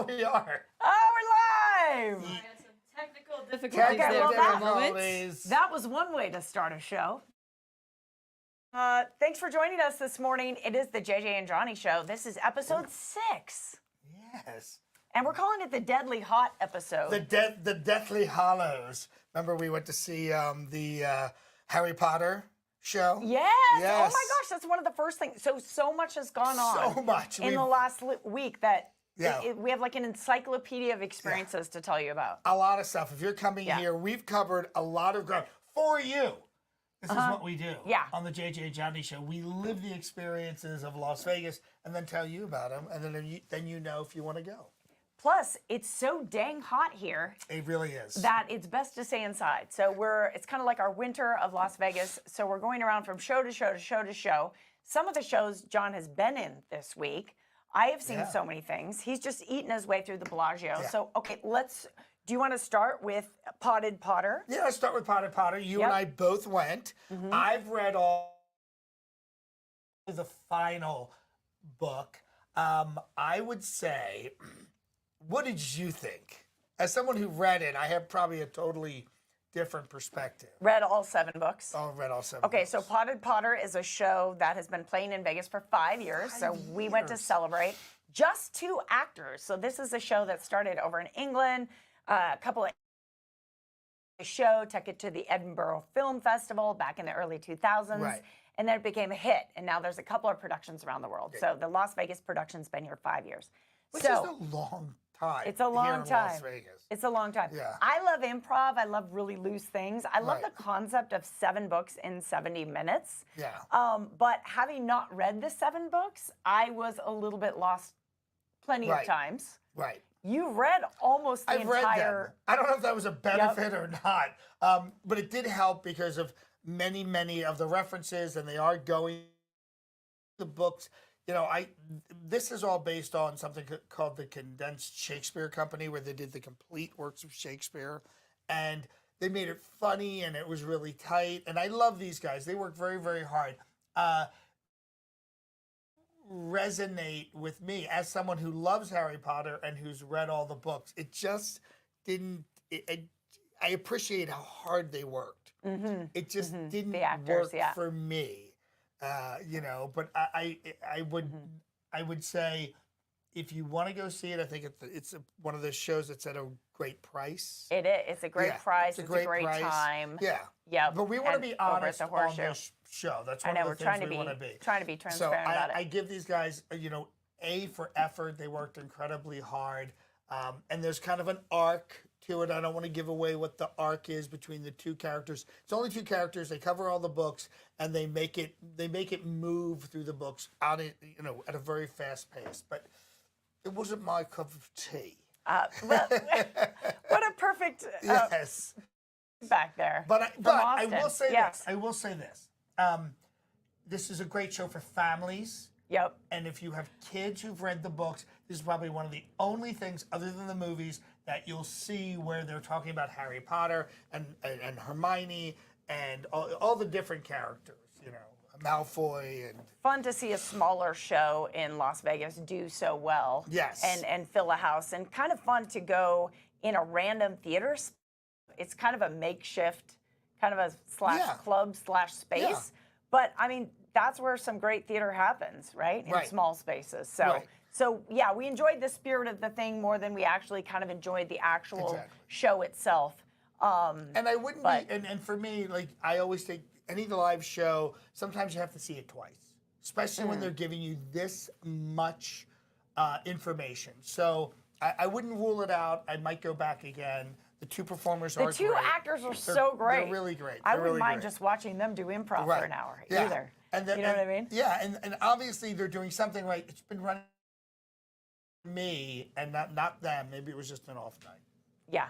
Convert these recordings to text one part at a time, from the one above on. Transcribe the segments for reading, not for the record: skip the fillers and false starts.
we are. Oh, we're live! I had some technical difficulties there for a moment. That was one way to start a show. Thanks for joining us this morning. It is the JJ and Johnny Show. This is episode 6. Yes. And we're calling it the Deadly Hot episode. The Deathly Hollows. Remember we went to see the Harry Potter show? Yes. Yes. Oh my gosh, that's one of the first things. So much has gone on. So much. In the last week that Yeah. we have like an encyclopedia of experiences to tell you about. A lot of stuff. If you're coming here, we've covered a lot of ground for you. This is what we do on the JJ and Johnny Show. We live the experiences of Las Vegas and then tell you about them, and then you know if you want to go. Plus, it's so dang hot here. It really is. That it's best to stay inside. So it's kind of like our winter of Las Vegas. So we're going around from show to show to show to show. Some of the shows John has been in this week. I have seen so many things. He's just eaten his way through the Bellagio. Yeah. So, okay, do you want to start with Potted Potter? Yeah, let's start with Potted Potter. You and I both went. I've read all the final book. I would say, what did you think? As someone who read it, I have probably a totally different perspective. Read all 7 books. Oh, read all 7 Okay, books. so Potted Potter is a show that has been playing in Vegas for 5 years. So we went to celebrate. Just 2 actors. So this is a show that started over in England. A couple of show took it to the Edinburgh Film Festival back in the early 2000s. Right. And then it became a hit. And now there's a couple of productions around the world. So the Las Vegas production's been here 5 years. Which is a long time. It's a long here in time. Las Vegas. It's a long time. Yeah. I love improv. I love really loose things. I love Right. the concept of 7 books in 70 minutes. Yeah. But having not read the 7 books, I was a little bit lost plenty of times. Right. You read almost the I've read entire. them. I don't know if that was a benefit or not, but it did help because of many of the references, and they are going the books. You know, this is all based on something called the Condensed Shakespeare Company, where they did the complete works of Shakespeare, and they made it funny, and it was really tight. And I love these guys; they work very hard. Resonate with me as someone who loves Harry Potter and who's read all the books. It just didn't. I appreciate how hard they worked. It just didn't The actors, work for me. You know, but I would say if you want to go see it, I think it's one of those shows that's at a great price. It is. It's a great price. It's a great price. time. Yeah. Yeah. But we want to be honest on this show. That's one of the things we want to be. Trying to be transparent about it. I give these guys, you know, A, for effort. They worked incredibly hard. And there's kind of an arc to it. I don't want to give away what the arc is between the 2 characters. It's only 2 characters. They cover all the books, and they make it move through the books at a very fast pace. But it wasn't my cup of tea. Well, what a perfect Yes. back there. But I Austin. will say Yes. this. I will say this. This is a great show for families. Yep. And if you have kids who've read the books, this is probably one of the only things other than the movies that you'll see where they're talking about Harry Potter and Hermione and all the different characters, you know, Malfoy and... Fun to see a smaller show in Las Vegas do so well. Yes. And fill a house. And kind of fun to go in a random theater. It's kind of a makeshift, kind of a club / space. Yeah. But, I mean, that's where some great theater happens, right? In small spaces. So yeah, we enjoyed the spirit of the thing more than we actually kind of enjoyed the actual show itself. And I wouldn't be, and for me, like, I always think any live show, sometimes you have to see it twice, especially when they're giving you this much information. So I wouldn't rule it out. I might go back again. The 2 performers are great. The 2 actors are so great. They're really great. I wouldn't mind just watching them do improv for an hour either. And then, you know what I mean? Yeah, and obviously they're doing something right. It's been running me and not them. Maybe it was just an off night. Yeah.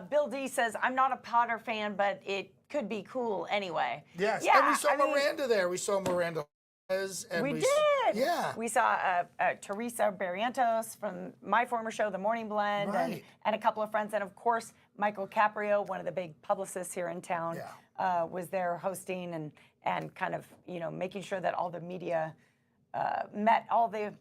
Bill D says, I'm not a Potter fan, but it could be cool anyway. Yes, yeah, and we saw Miranda there. We saw Miranda. And we did. Yeah. We saw Teresa Barrientos from my former show, The Morning Blend, and a couple of friends. And, of course, Michael Caprio, one of the big publicists here in town, was there hosting and kind of, you know, making sure that all the media met all the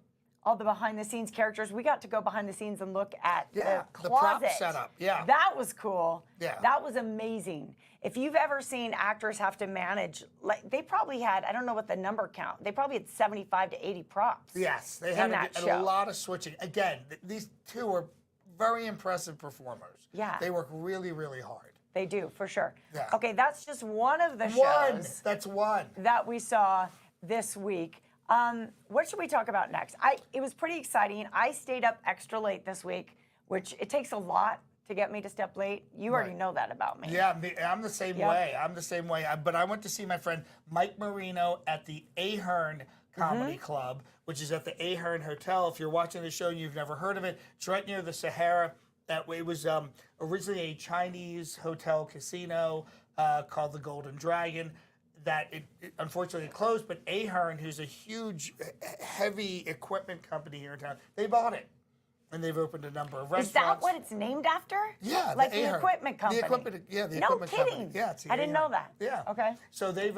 all the behind the scenes characters. We got to go behind the scenes and look at Yeah, the the prop closet. setup, yeah. That was cool. Yeah. That was amazing. If you've ever seen actors have to manage, like they probably had, I don't know what the number count, they probably had 75 to 80 props. Yes, they had that a show. lot of switching. Again, these two are very impressive performers. Yeah. They work really, really hard. They do, for sure. Yeah. Okay, that's just one of the One. shows That's one. that we saw this week. What should we talk about next? It was pretty exciting. I stayed up extra late this week, which it takes a lot to get me to step late. You already know that about me. Yeah, I'm the same Yep. way. I'm the same way. But I went to see my friend Mike Marino at the Ahern Comedy Club, which is at the Ahern Hotel. If you're watching the show and you've never heard of it, it's right near the Sahara. It was originally a Chinese hotel casino called the Golden Dragon. That it unfortunately closed, but Ahern, who's a huge, heavy equipment company here in town, they bought it. And they've opened a number of restaurants. Is that what it's named after? Yeah, like the the Ahern. equipment company. The equipment, yeah, the no equipment kidding. company. Yeah, it's the I didn't Ahern. know that. Yeah. Okay. So they've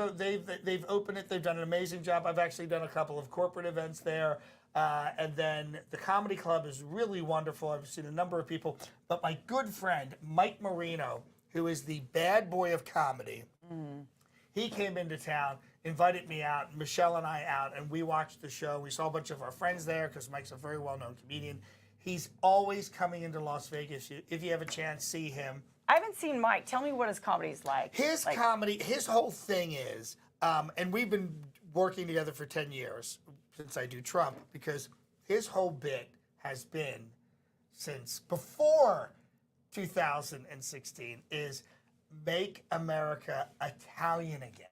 opened it. They've done an amazing job. I've actually done a couple of corporate events there, and then the comedy club is really wonderful. I've seen a number of people, but my good friend Mike Marino, who is the bad boy of comedy, he came into town, invited me out, Michelle and I out, and we watched the show. We saw a bunch of our friends there because Mike's a very well-known comedian. He's always coming into Las Vegas. If you have a chance, see him. I haven't seen Mike. Tell me what his comedy's like. His comedy, his whole thing is, and we've been working together for 10 years since I do Trump, because his whole bit has been, since before 2016, is make America Italian again.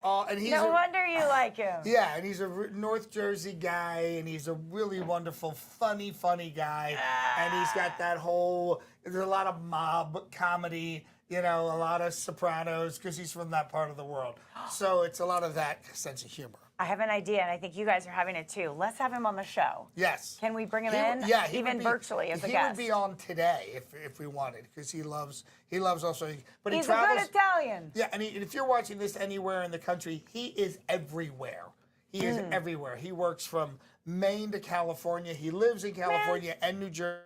And he's No wonder you like him. yeah, and he's a North Jersey guy, and he's a really wonderful, funny guy. And he's got that whole, there's a lot of mob comedy, you know, a lot of Sopranos, because he's from that part of the world. So it's a lot of that sense of humor. I have an idea, and I think you guys are having it too. Let's have him on the show. Yes. Can we bring him in? Yeah, he even would be, virtually as a he guest. would be on today if we wanted, because he loves also, but He's he travels. a good Italian. Yeah, and if you're watching this anywhere in the country, he is everywhere. He is everywhere. He works from Maine to California. He lives in California and New Jersey,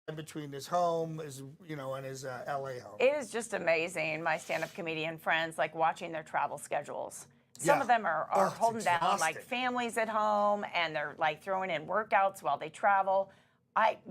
in between his home, his and his LA home. It is just amazing. My stand-up comedian friends like watching their travel schedules. Some Yeah. of them are Oh, it's holding down like exhausting. families at home, and they're like throwing in workouts while they travel.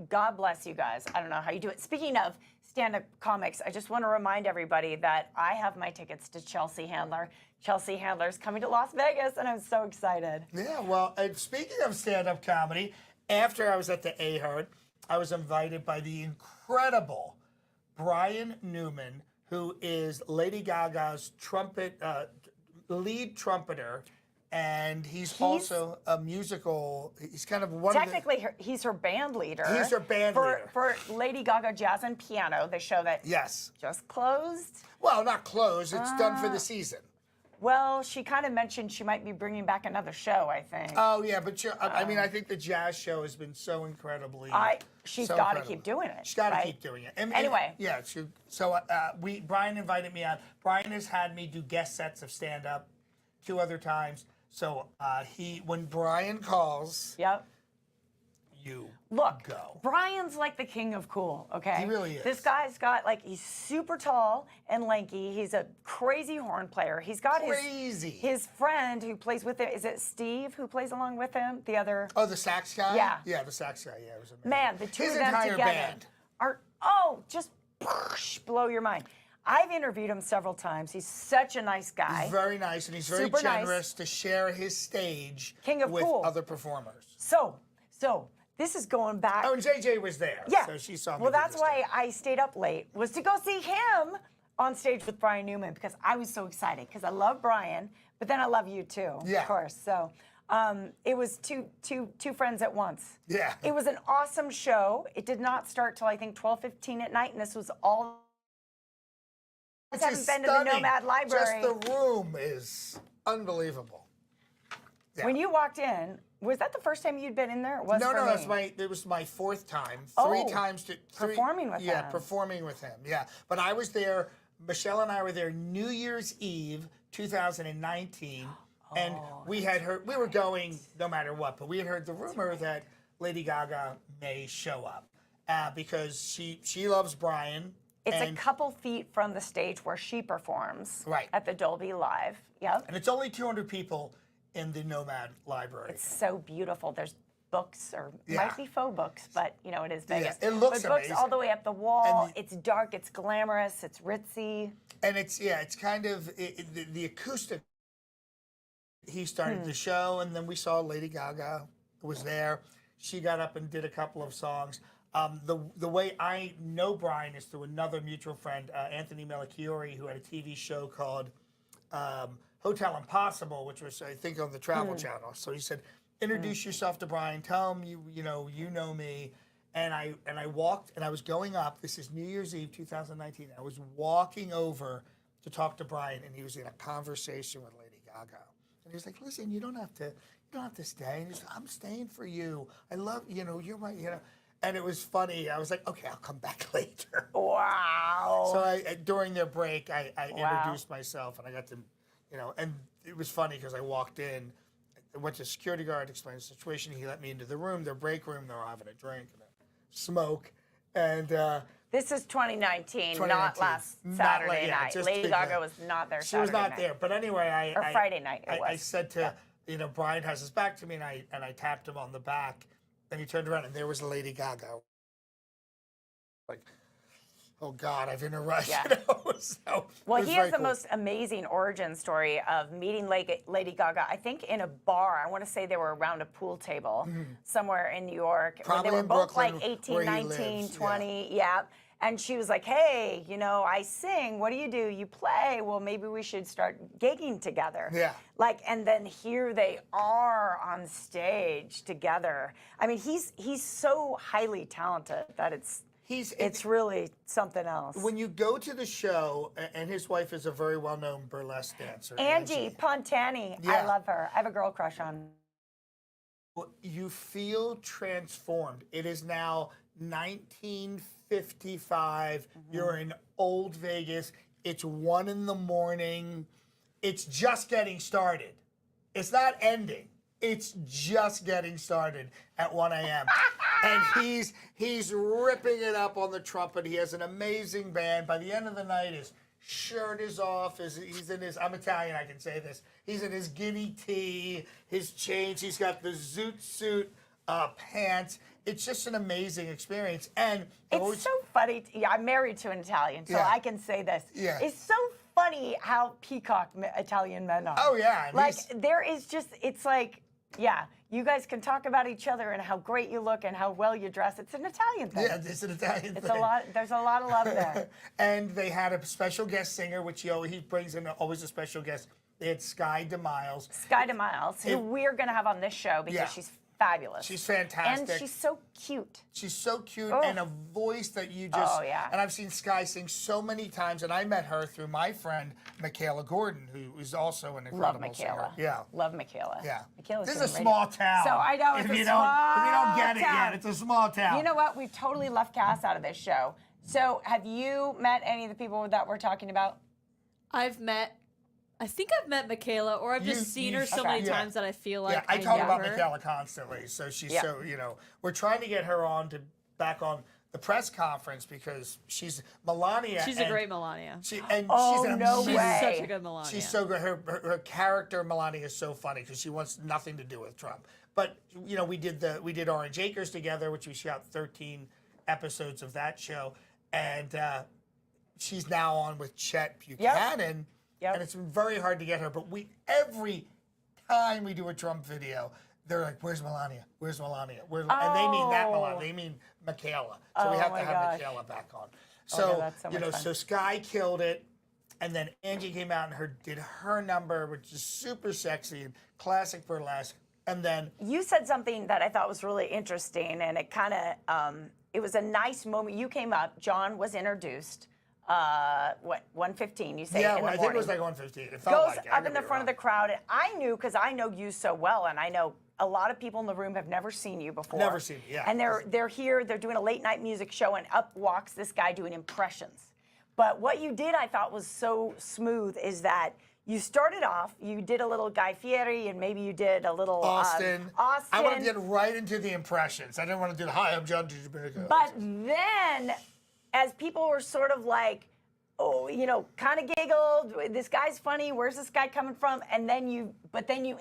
God bless you guys. I don't know how you do it. Speaking of stand-up comics, I just want to remind everybody that I have my tickets to Chelsea Handler. Chelsea Handler's coming to Las Vegas, and I'm so excited. Yeah, well, and speaking of stand-up comedy, after I was at the Ahern, I was invited by the incredible Brian Newman, who is Lady Gaga's lead trumpeter, and he's also a musical. He's kind of one Technically, he's her band leader. He's her band leader. For Lady Gaga Jazz and Piano, the show that Yes. just closed. Well, not closed. It's done for the season. Well, she kind of mentioned she might be bringing back another show, I think. Oh yeah, but I mean, I think the jazz show has been so incredibly. She's so got to incredible. keep doing it. She's got to right? keep doing it. Anyway. Yeah. Brian invited me out. Brian has had me do guest sets of stand up 2 other times. So when Brian calls, Yep. you Look, go. Brian's like the king of cool, okay? He really is. This guy's got, he's super tall and lanky. He's a crazy horn player. He's got his friend who plays with him. Is it Steve who plays along with him? The other. Oh, the sax guy? Yeah. Yeah, the sax guy. Yeah, it was amazing. Man, the two His of them entire together band. are, just blow your mind. I've interviewed him several times. He's such a nice guy. He's very nice, and he's very Super nice. generous to share his stage King of with cool. other performers. So this is going back. Oh, and JJ was there. Yeah. So she saw me. Well, do that's this why too. I stayed up late, was to go see him on stage with Brian Newman, because I was so excited, because I love Brian, but then I love you too, Yeah. of course. So it was two friends at once. Yeah. It was an awesome show. It did not start till I think 12:15 at night, and this was all. I Which haven't is been to the stunning. Nomad Library. Just the room is unbelievable. Yeah. When you walked in, was that the first time you'd been in there? It was No, for me. it was my 4th time. Oh, 3 times to performing with Yeah, him. performing with him. Yeah, but I was there. Michelle and I were there New Year's Eve, 2019, And we had heard, we were going no matter what, but we had heard the rumor that Lady Gaga may show up because she loves Brian. It's a couple feet from the stage where she performs at the Dolby Live. Yep. And it's only 200 people in the Nomad Library. It's so beautiful. There's books, or might be faux books, but you know, it is Vegas. Yeah, it looks but amazing. Books all the way up the wall. It's dark, it's glamorous, it's ritzy. And it's kind of the acoustic. He started the show, and then we saw Lady Gaga was there. She got up and did a couple of songs. The way I know Brian is through another mutual friend, Anthony Melichiori, who had a TV show called Hotel Impossible, which was, I think, on the Travel Channel. So he said, introduce yourself to Brian, tell him you know me. And I walked, and I was going up. This is New Year's Eve 2019. I was walking over to talk to Brian, and he was in a conversation with Lady Gaga. And he was like, listen, you don't have to stay. And he's like, I'm staying for you. I love, you're my, And it was funny. I was like, okay, I'll come back later. Wow. So during their break, I introduced myself, and I got to, and it was funny because I walked in, I went to the security guard, explained the situation. He let me into the room, their break room. They were having a drink and a smoke. And this is 2019, 2019. not last Saturday night. just Lady Gaga was not there She was Saturday not night. there. But anyway, Or Friday night it I was. said to, Brian has his back to me, and I tapped him on the back. And he turned around, and there was Lady Gaga. Like, oh God, I've interrupted. Yeah. So Well, he has the most amazing origin story of meeting Lady Gaga, I think in a bar. I want to say they were around a pool table somewhere in New York. Probably they were in both Brooklyn, like 18, where he 19, lives, 20. Yeah. And she was like, hey, I sing. What do? You play. Well, maybe we should start gigging together. Yeah. And then here they are on stage together. I mean, he's so highly talented that it's really something else. When you go to the show, and his wife is a very well-known burlesque dancer. Angie Pontani. I love her. I have a girl crush on. You feel transformed. It is now 1955. You're in old Vegas. It's 1 a.m. It's just getting started. It's not ending. It's just getting started at 1 a.m. And he's ripping it up on the trumpet. He has an amazing band. By the end of the night, his shirt is off. He's in his, I'm Italian, I can say this. He's in his guinea tee, his chains. He's got the zoot suit pants. It's just an amazing experience. And it's so funny. I'm married to an Italian, so I can say this. Yeah. It's so funny how peacock Italian men are. Oh, yeah. There is just, it's like, you guys can talk about each other and how great you look and how well you dress. It's an Italian thing. Yeah, it's an Italian thing. There's a lot of love there. And they had a special guest singer, which he brings in always a special guest. They had Sky DeMiles. Sky DeMiles, who we're going to have on this show because she's fabulous. She's fantastic. And she's so cute. She's so cute, and a voice that you just... Oh, yeah. And I've seen Sky sing so many times, and I met her through my friend, Michaela Gordon, who is also an incredible singer. Yeah. Love Michaela. Yeah. Michaela's This is doing a small radio. town. So I know it's if a you small don't get it town. yet, it's a small town. You know what? We've totally left Cass out of this show. So have you met any of the people that we're talking about? I think I've met Michaela, or I've just seen her so many times that I feel like I talk know about her. Michaela constantly, so she's so, we're trying to get her back on the press conference because she's Melania. She's a great Melania. She's no She's way. such a good Melania. She's so good. Her character Melania is so funny because she wants nothing to do with Trump. But we did Orange Acres together, which we shot 13 episodes of that show, and she's now on with Chet Buchanan. Yep. And it's been very hard to get her, but every time we do a Trump video, they're like, "Where's Melania? Where's Melania? Where's?" And they mean that Melania. They mean Michaela. So we have to have Michaela back on. So that's so much fun. so Sky killed it, and then Angie came out and did her number, which is super sexy and classic burlesque. And then You said something that I thought was really interesting, and it kind of, it was a nice moment. You came up, John was introduced. 1:15, you say in the morning. I think it was like 1:15. It felt Goes like it. up in the front of the crowd, and I knew, because I know you so well, and I know a lot of people in the room have never seen you before. Never seen me, yeah. And they're here, they're doing a late night music show, and up walks this guy doing impressions. But what you did, I thought, was so smooth, is that you started off, you did a little Guy Fieri, and maybe you did a little Austin. Austin. I want to get right into the impressions. I didn't want to do the hi, I'm John DiGiorgio. But then, as people were sort of like, oh, you know, kind of giggled, this guy's funny, where's this guy coming from? And then you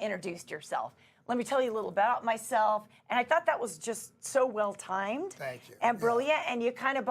introduced yourself. Let me tell you a little bit about myself. And I thought that was just so well timed. Thank you. And brilliant. And you kind of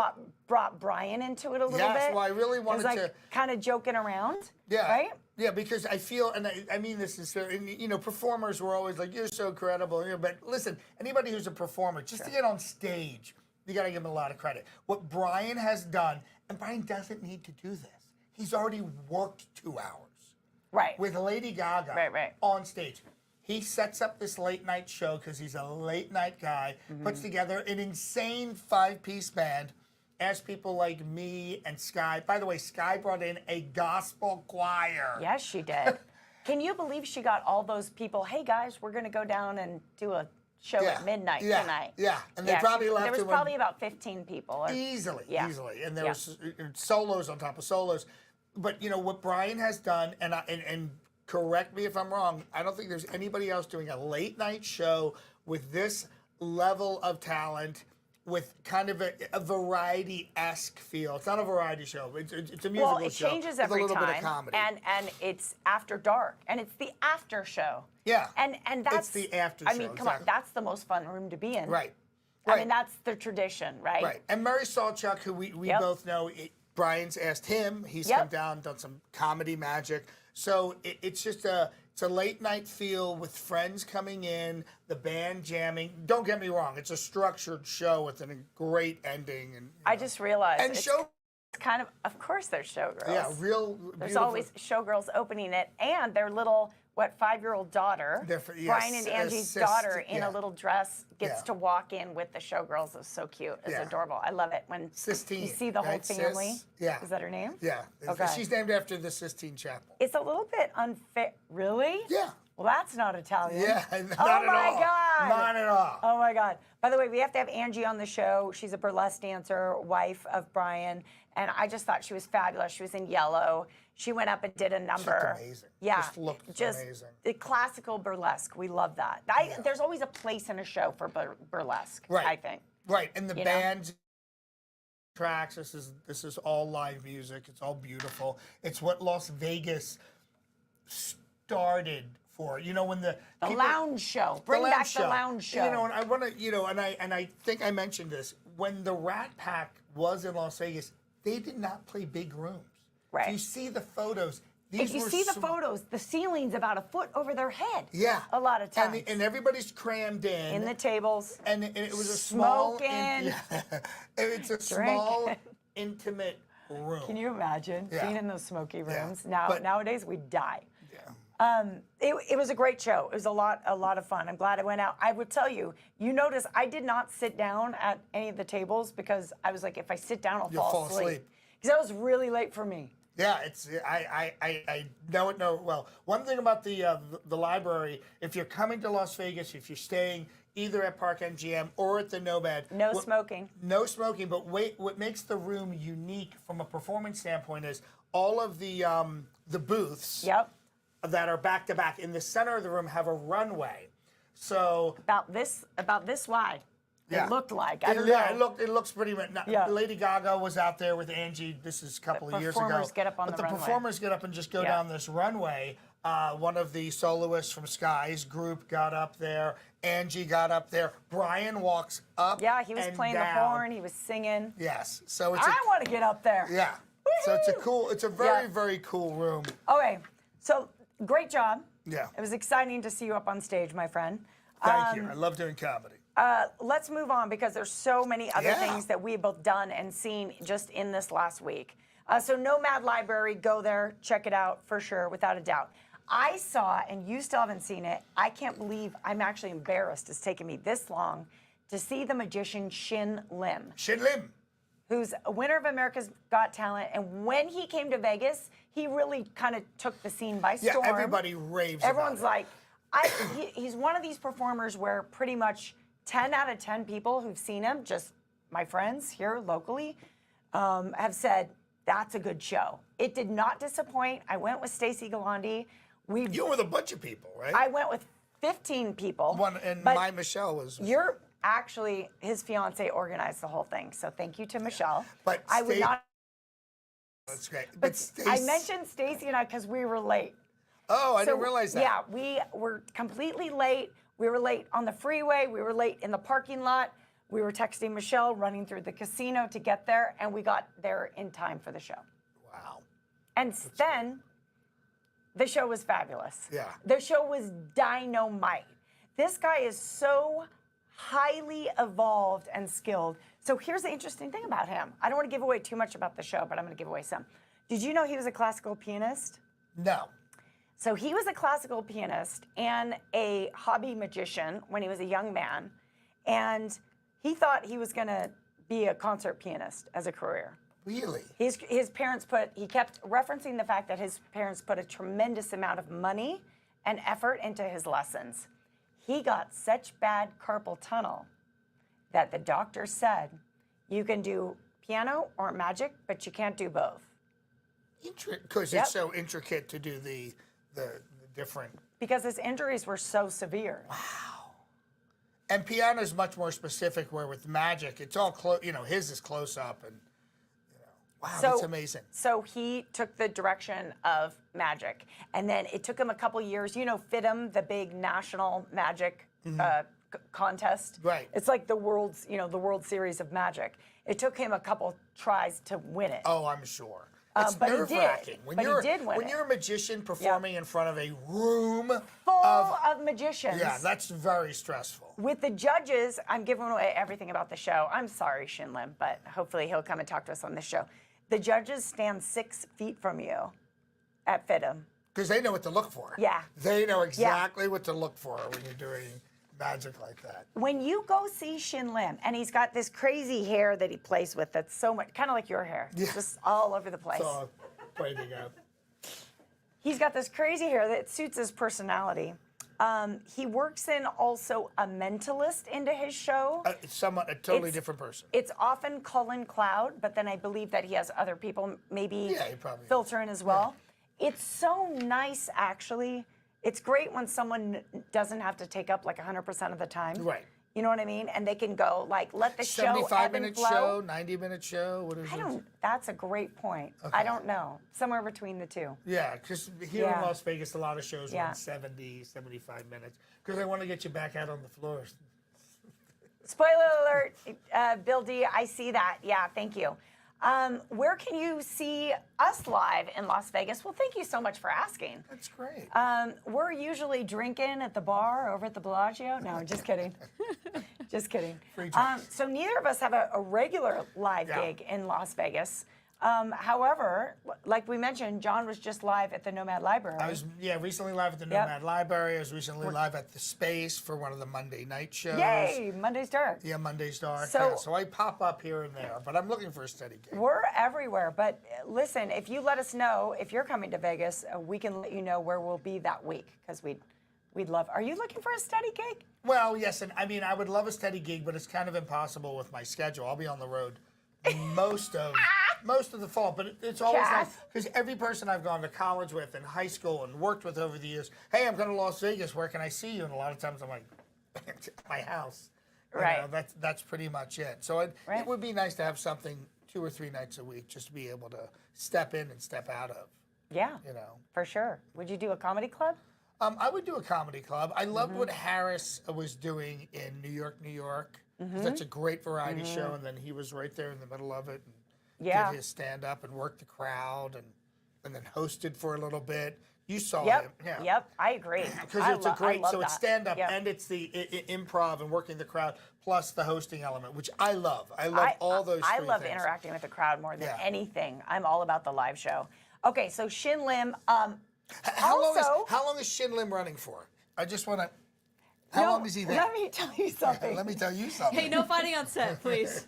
brought Brian into it a little bit. Yes, well, I really wanted it was like to kind of joking around. Yeah. Right? Yeah, because I feel, and I mean this is, you know, performers were always like, you're so credible. You know, but listen, anybody who's a performer, just to get on stage, you got to give him a lot of credit. What Brian has done, and Brian doesn't need to do this. He's already worked 2 hours. Right. With Lady Gaga right. on stage. He sets up this late night show because he's a late night guy, puts together an insane 5-piece band, asks people like me and Sky. By the way, Sky brought in a gospel choir. Yes, she did. Can you believe she got all those people, hey guys, we're going to go down and do a show at midnight tonight. Yeah, and they probably left. There was probably about 15 people. Easily. And there was solos on top of solos. But you know what Brian has done, and correct me if I'm wrong, I don't think there's anybody else doing a late night show with this level of talent, with kind of a variety-esque feel. It's not a variety show. It's a musical show. Well, it changes every with a little time, bit of comedy. and it's after dark, and it's the after show. Yeah, and that's it's the after show. I mean, come on, that's the most fun room to be in. Right. I mean, that's the tradition, right? Right. And Murray Salchuk, who we both know, Brian's asked him. He's come down, done some comedy magic. So it's just it's a late night feel with friends coming in, the band jamming. Don't get me wrong, it's a structured show with a great ending. And I just realized. And show. It's kind of course, there's showgirls. Yeah, real. There's beautiful. always showgirls opening it, and their little 5-year-old daughter, Brian and Angie's daughter, in a little dress, gets to walk in with the showgirls. It's so cute. It's adorable. I love it when Sistine, you see the whole family. Sis? Yeah. Is that her name? Yeah. Okay. She's named after the Sistine Chapel. It's a little bit unfair. Really? Yeah. Well, that's not Italian. Yeah, not at oh all. my God. Not at all. Oh my God. By the way, we have to have Angie on the show. She's a burlesque dancer, wife of Brian, and I just thought she was fabulous. She was in yellow. She went up and did a number. She looked amazing. Yeah. Just looked amazing. The classical burlesque. We love that. There's always a place in a show for burlesque, I think. Right, and the band tracks, this is all live music. It's all beautiful. It's what Las Vegas started for. You know, when the lounge show. Bring back the lounge show. You know, and I want to, you know, and I think I mentioned this. When the Rat Pack was in Las Vegas, they did not play big rooms. Right. If you see the photos, if you see the photos, the ceiling's about a foot over their head. Yeah. A lot of times. And everybody's crammed in. In the tables. And it was a small. Smoking. It's a small, intimate room. Can you imagine being in those smoky rooms? Yeah. Nowadays, we'd die. Yeah. It was a great show. It was a lot of fun. I'm glad I went out. I would tell you, you notice I did not sit down at any of the tables because I was like, if I sit down, I'll fall asleep. Because that was really late for me. Yeah, I know it well. One thing about the library, if you're coming to Las Vegas, if you're staying either at Park MGM or at the Nomad, no smoking. No smoking, but what makes the room unique from a performance standpoint is all of the booths that are back to back in the center of the room have a runway. So about this wide. Yeah. It looked like. I don't know. It looks pretty much. Lady Gaga was out there with Angie. This is a couple of years ago. The performers get up on the runway. Performers get up and just go down this runway. One of the soloists from Sky's group got up there. Angie got up there. Brian walks up. Yeah, he was playing down. the horn. He was singing. Yes. So I want to get up there. Yeah. Woo-hoo! So it's a very, very cool room. Okay. So great job. Yeah. It was exciting to see you up on stage, my friend. Thank you. I love doing comedy. Let's move on because there's so many other things that we've both done and seen just in this last week. So Nomad Library, go there, check it out for sure, without a doubt. I saw, and you still haven't seen it, I can't believe, I'm actually embarrassed it's taken me this long to see the magician Shin Lim. Shin Lim. Who's a winner of America's Got Talent. And when he came to Vegas, he really kind of took the scene by storm. Yeah, everybody raves Everyone's about it. like, he's one of these performers where pretty much 10 out of 10 people who've seen him, just my friends here locally, have said that's a good show. It did not disappoint. I went with Stacey Galandi. You were with a bunch of people, right? I went with 15 people. And but my Michelle was. You're actually, his fiance organized the whole thing. So thank you to Michelle. But I would not. That's great. But I mentioned Stacey and I because we were late. Oh, I didn't realize that. Yeah, we were completely late. We were late on the freeway. We were late in the parking lot. We were texting Michelle, running through the casino to get there, and we got there in time for the show. Wow. And then the show was fabulous. Yeah. The show was dynamite. This guy is so highly evolved and skilled. So here's the interesting thing about him. I don't want to give away too much about the show, but I'm going to give away some. Did you know he was a classical pianist? No. So he was a classical pianist and a hobby magician when he was a young man. And he thought he was going to be a concert pianist as a career. Really? His parents he kept referencing the fact that his parents put a tremendous amount of money and effort into his lessons. He got such bad carpal tunnel that the doctor said, you can do piano or magic, but you can't do both. Because it's so intricate to do the different. Because his injuries were so severe. Wow. And piano is much more specific, where with magic, it's all close. You know, his is close up, and wow, that's amazing. So he took the direction of magic, and then it took him a couple years. You know, FIDM, the big national magic contest. Right. It's like the World Series of Magic. It took him a couple tries to win it. Oh, I'm sure. It's but nerve-wracking. he did win when it. you're a magician performing in front of a room full of magicians. Yeah, that's very stressful. With the judges, I'm giving away everything about the show. I'm sorry, Shin Lim, but hopefully he'll come and talk to us on this show. The judges stand 6 feet from you at FIDM. Because they know what to look for. Yeah. They know exactly what to look for when you're doing magic like that. When you go see Shin Lim, and he's got this crazy hair that he plays with that's so much, kind of like your hair, just all over the place. It's all braiding up. He's got this crazy hair that suits his personality. He works in also a mentalist into his show. It's a totally different person. It's often Cullen Cloud, but then I believe that he has other people maybe filter in as well. Yeah. It's so nice, actually. It's great when someone doesn't have to take up like 100% of the time. Right. You know what I mean? And they can go like, let the show ebb and 75-minute flow. show, 90-minute show. What is it? That's a great point. Okay. I don't know. Somewhere between the two. Yeah, because here in Las Vegas, a lot of shows run 70, 75 minutes. Because they want to get you back out on the floor. Spoiler alert, Bill D, I see that. Yeah, thank you. Where can you see us live in Las Vegas? Well, thank you so much for asking. That's great. We're usually drinking at the bar over at the Bellagio. No, just kidding. Just kidding. Free drinks. So neither of us have a regular live gig in Las Vegas. However, like we mentioned, John was just live at the Nomad Library. I was, recently live at the Nomad Library. I was recently live at the Space for one of the Monday night shows. Yay, Monday's Dark. Yeah, Monday's Dark. So, so I pop up here and there, but I'm looking for a steady gig. We're everywhere, but listen, if you let us know if you're coming to Vegas, we can let you know where we'll be that week, because we'd love. Are you looking for a steady gig? Well, yes, and I mean, I would love a steady gig, but it's kind of impossible with my schedule. I'll be on the road most of the fall, but it's always nice because every person I've gone to college with and high school and worked with over the years, hey, I'm going to Las Vegas, where can I see you? And a lot of times I'm like, my house. Right. You know, that's pretty much it. So it would be nice to have something 2 or 3 nights a week just to be able to step in and step out of. Yeah, you know, for sure. Would you do a comedy club? I would do a comedy club. I loved what Harris was doing in New York, New York. That's a great variety show, and then he was right there in the middle of it and did his stand-up and worked the crowd and then hosted for a little bit. You saw him. Yeah. Yep, I agree. Because it's it's stand-up and it's the improv and working the crowd plus the hosting element, which I love. I love all those three I love things. interacting with the crowd more than anything. I'm all about the live show. Okay, so Shin Lim. How long is Shin Lim running for? I just want to. How long is he there? Let me tell you something. Let me tell you something. Hey, no fighting on set, please.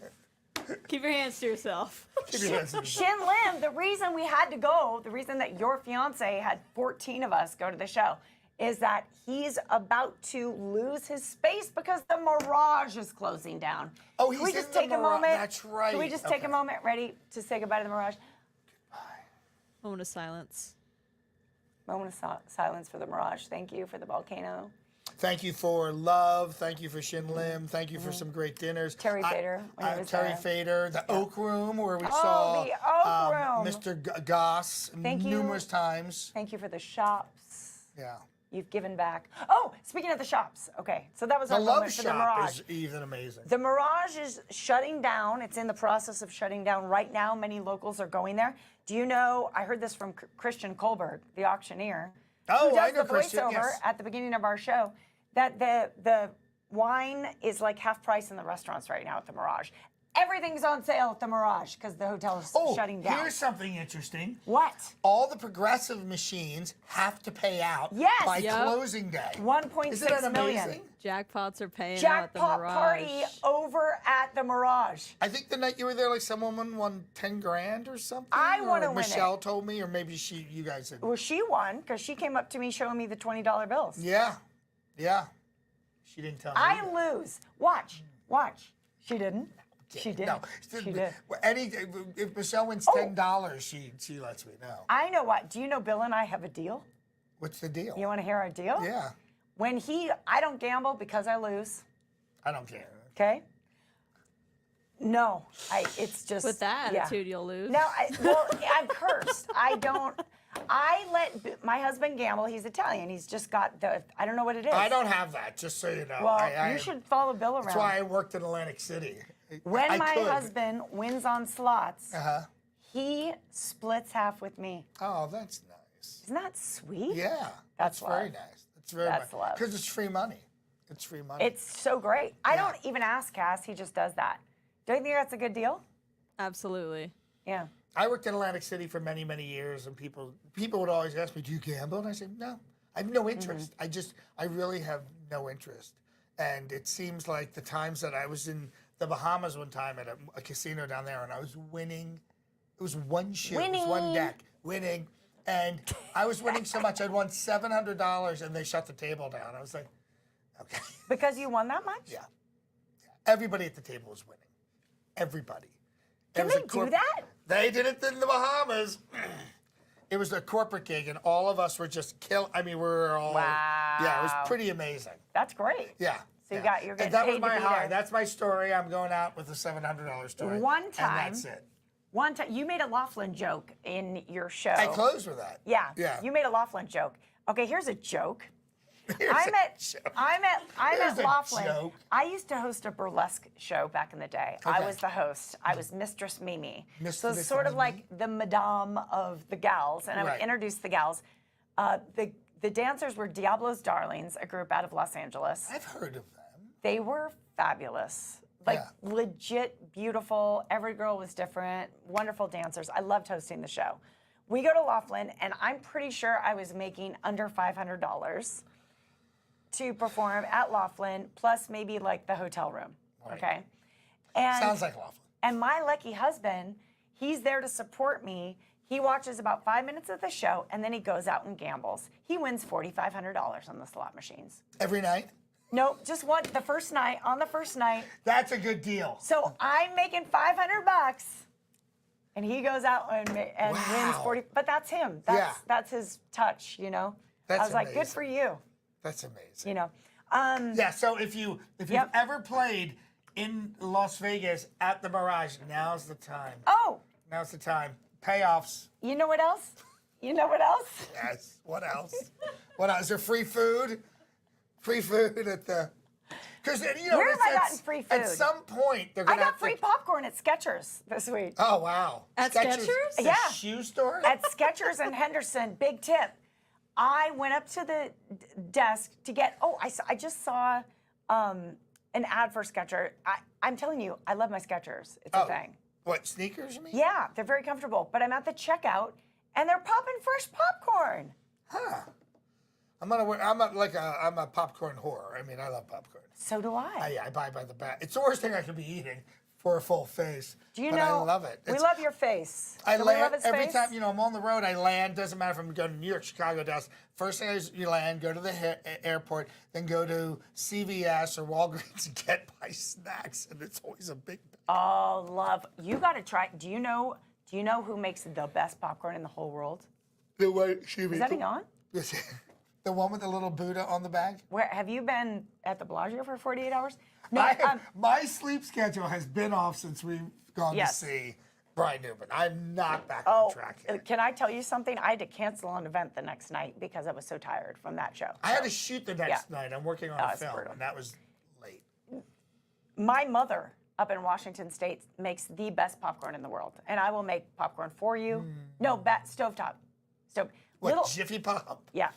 Keep your hands to yourself. Shin Lim, the reason we had to go, the reason that your fiance had 14 of us go to the show, is that he's about to lose his space because the Mirage is closing down. Oh, he's Can we just in the take a Mirage. moment? That's right. Can we just take a moment, ready to say goodbye to the Mirage? Moment of silence. Moment of silence for the Mirage. Thank you for the volcano. Thank you for love. Thank you for Shin Lim. Thank you for some great dinners. Terry Fader, when he was Terry there. Fader, the Oak Room where we saw the Oak Room. Mr. Goss Thank you. numerous times. Thank you for the shops. Yeah. You've given back. Oh, speaking of the shops. Okay, so that was The our Love moment for the Shop Mirage. is even amazing. The Mirage is shutting down. It's in the process of shutting down right now. Many locals are going there. Do you know, I heard this from Christian Kohlberg, the auctioneer, Oh, who does I know the Christian, voiceover yes. at the beginning of our show, that the wine is like half price in the restaurants right now at the Mirage. Everything's on sale at the Mirage because the hotel is shutting down. Here's something interesting. What? All the progressive machines have to pay out Yes. by Yep. closing day. 1.6 Isn't that million. amazing? Jackpots are paying out at the Jackpot Mirage. party over at the Mirage. I think the night you were there, like some woman won 10 grand or something. I or wanna win it. Michelle told me, or maybe you guys said. Well, she won because she came up to me showing me the $20 bills. Yeah, yeah. She didn't tell me. I either. lose. Watch. She didn't. She did. No, She did. If Michelle wins Oh. $10, she lets me know. I know what. Do you know Bill and I have a deal? What's the deal? You want to hear our deal? Yeah, When I don't gamble because I lose. I don't care. Okay. No, it's just With that yeah. attitude, you'll lose. No, I'm cursed. I don't. I let my husband gamble. He's Italian. He's just got I don't know what it is. I don't have that, just so you know. Well, you should follow Bill around. That's why I worked in Atlantic City. When I my could. husband wins on slots, Uh-huh. he splits half with me. Oh, that's nice. Isn't that sweet? Yeah, That's very love. nice. That's very That's nice. love. Because it's free money. It's free money. It's so great. I Yeah. don't even ask Cass. He just does that. Don't you think that's a good deal? Absolutely. Yeah. I worked in Atlantic City for many, many years, and people would always ask me, "Do you gamble?" And I said, "No, I have no interest. I really have no interest." And it seems like the times that I was in the Bahamas one time at a casino down there, and I was winning. It was one shoe, it was one deck, winning, and I was winning so much. I'd won $700, and they shut the table down. I was like, "Okay." Because you won that much? Yeah. Everybody at the table was winning. Everybody. Can they do that? They did it in the Bahamas. It was a corporate gig, and all of us were just we were all. Yeah, it was Wow. pretty amazing. That's great. Yeah. So yeah. you're getting and that paid was to my be high. there. That's my story. I'm going out with a $700 story. One time- And that's it. One time, you made a Laughlin joke in your show. I closed with that. Yeah. Yeah. You made a Laughlin joke. Okay, here's a joke. Here's I'm a at joke. I'm Here's at a Laughlin. joke. I used to host a burlesque show back in the day. I Okay. was the host. I was Mistress Mimi. So Miss it's sort of Mimi. like the madame of the gals, and I would Right. introduce the gals. The dancers were Diablo's Darlings, a group out of Los Angeles. I've heard of them. They were fabulous. Like Yeah. legit beautiful. Every girl was different. Wonderful dancers. I loved hosting the show. We go to Laughlin, and I'm pretty sure I was making under $500 to perform at Laughlin, plus maybe like the hotel room. Right. Okay. And Sounds like Laughlin. and my lucky husband, he's there to support me. He watches about 5 minutes of the show, and then he goes out and gambles. He wins $4,500 on the slot machines. Every night? Nope, just one the first night. On the first night. That's a good deal. So I'm making $500, and he goes out and wins Wow. 40. But that's him. That's his touch, you know. That's I was like, good amazing. for you, That's amazing. you know. Yeah, so if you've Yep. ever played in Las Vegas at the Mirage, now's the time. Oh, Now's the time. Payoffs. you know what else? You know what else? Yes. What else? What else? Is there free food? Free food at the. Because Where have I gotten free At food? some point they're I gonna got have free to. popcorn at Skechers this week. Oh wow! At Skechers? The Yeah. shoe store. At Skechers and Henderson, big tip. I went up to the desk to get. Oh, I just saw an ad for Skechers. I'm telling you, I love my Skechers. It's a thing. What sneakers? You mean? Yeah, they're very comfortable. But I'm at the checkout, and they're popping fresh popcorn. Huh. I'm a popcorn whore. I mean, I love popcorn. So do I. I buy by the bag. It's the worst thing I could be eating for a full face. Do you but know? I love it. We It's- love your face. I Do we love land his every face? time, I'm on the road, I land, doesn't matter if I'm going to New York, Chicago, Dallas. First thing is you land, go to the airport, then go to CVS or Walgreens and get my snacks, and it's always a big bag. Oh, love. You got to try. Do you know Do you know who makes the best popcorn in the whole world? The one, Is that on? The one with the little Buddha on the bag? Where have you been at the Bellagio for 48 hours? No, My sleep schedule has been off since we've gone Yes. to see Brian Newman. I'm not back on track yet. Can I tell you something? I had to cancel an event the next night because I was so tired from that show. I had to shoot the next night. I'm working on a it's film, brutal. and that was late. My mother up in Washington State makes the best popcorn in the world, and I will make popcorn for you. No, stovetop. What, Jiffy Pop? Yeah.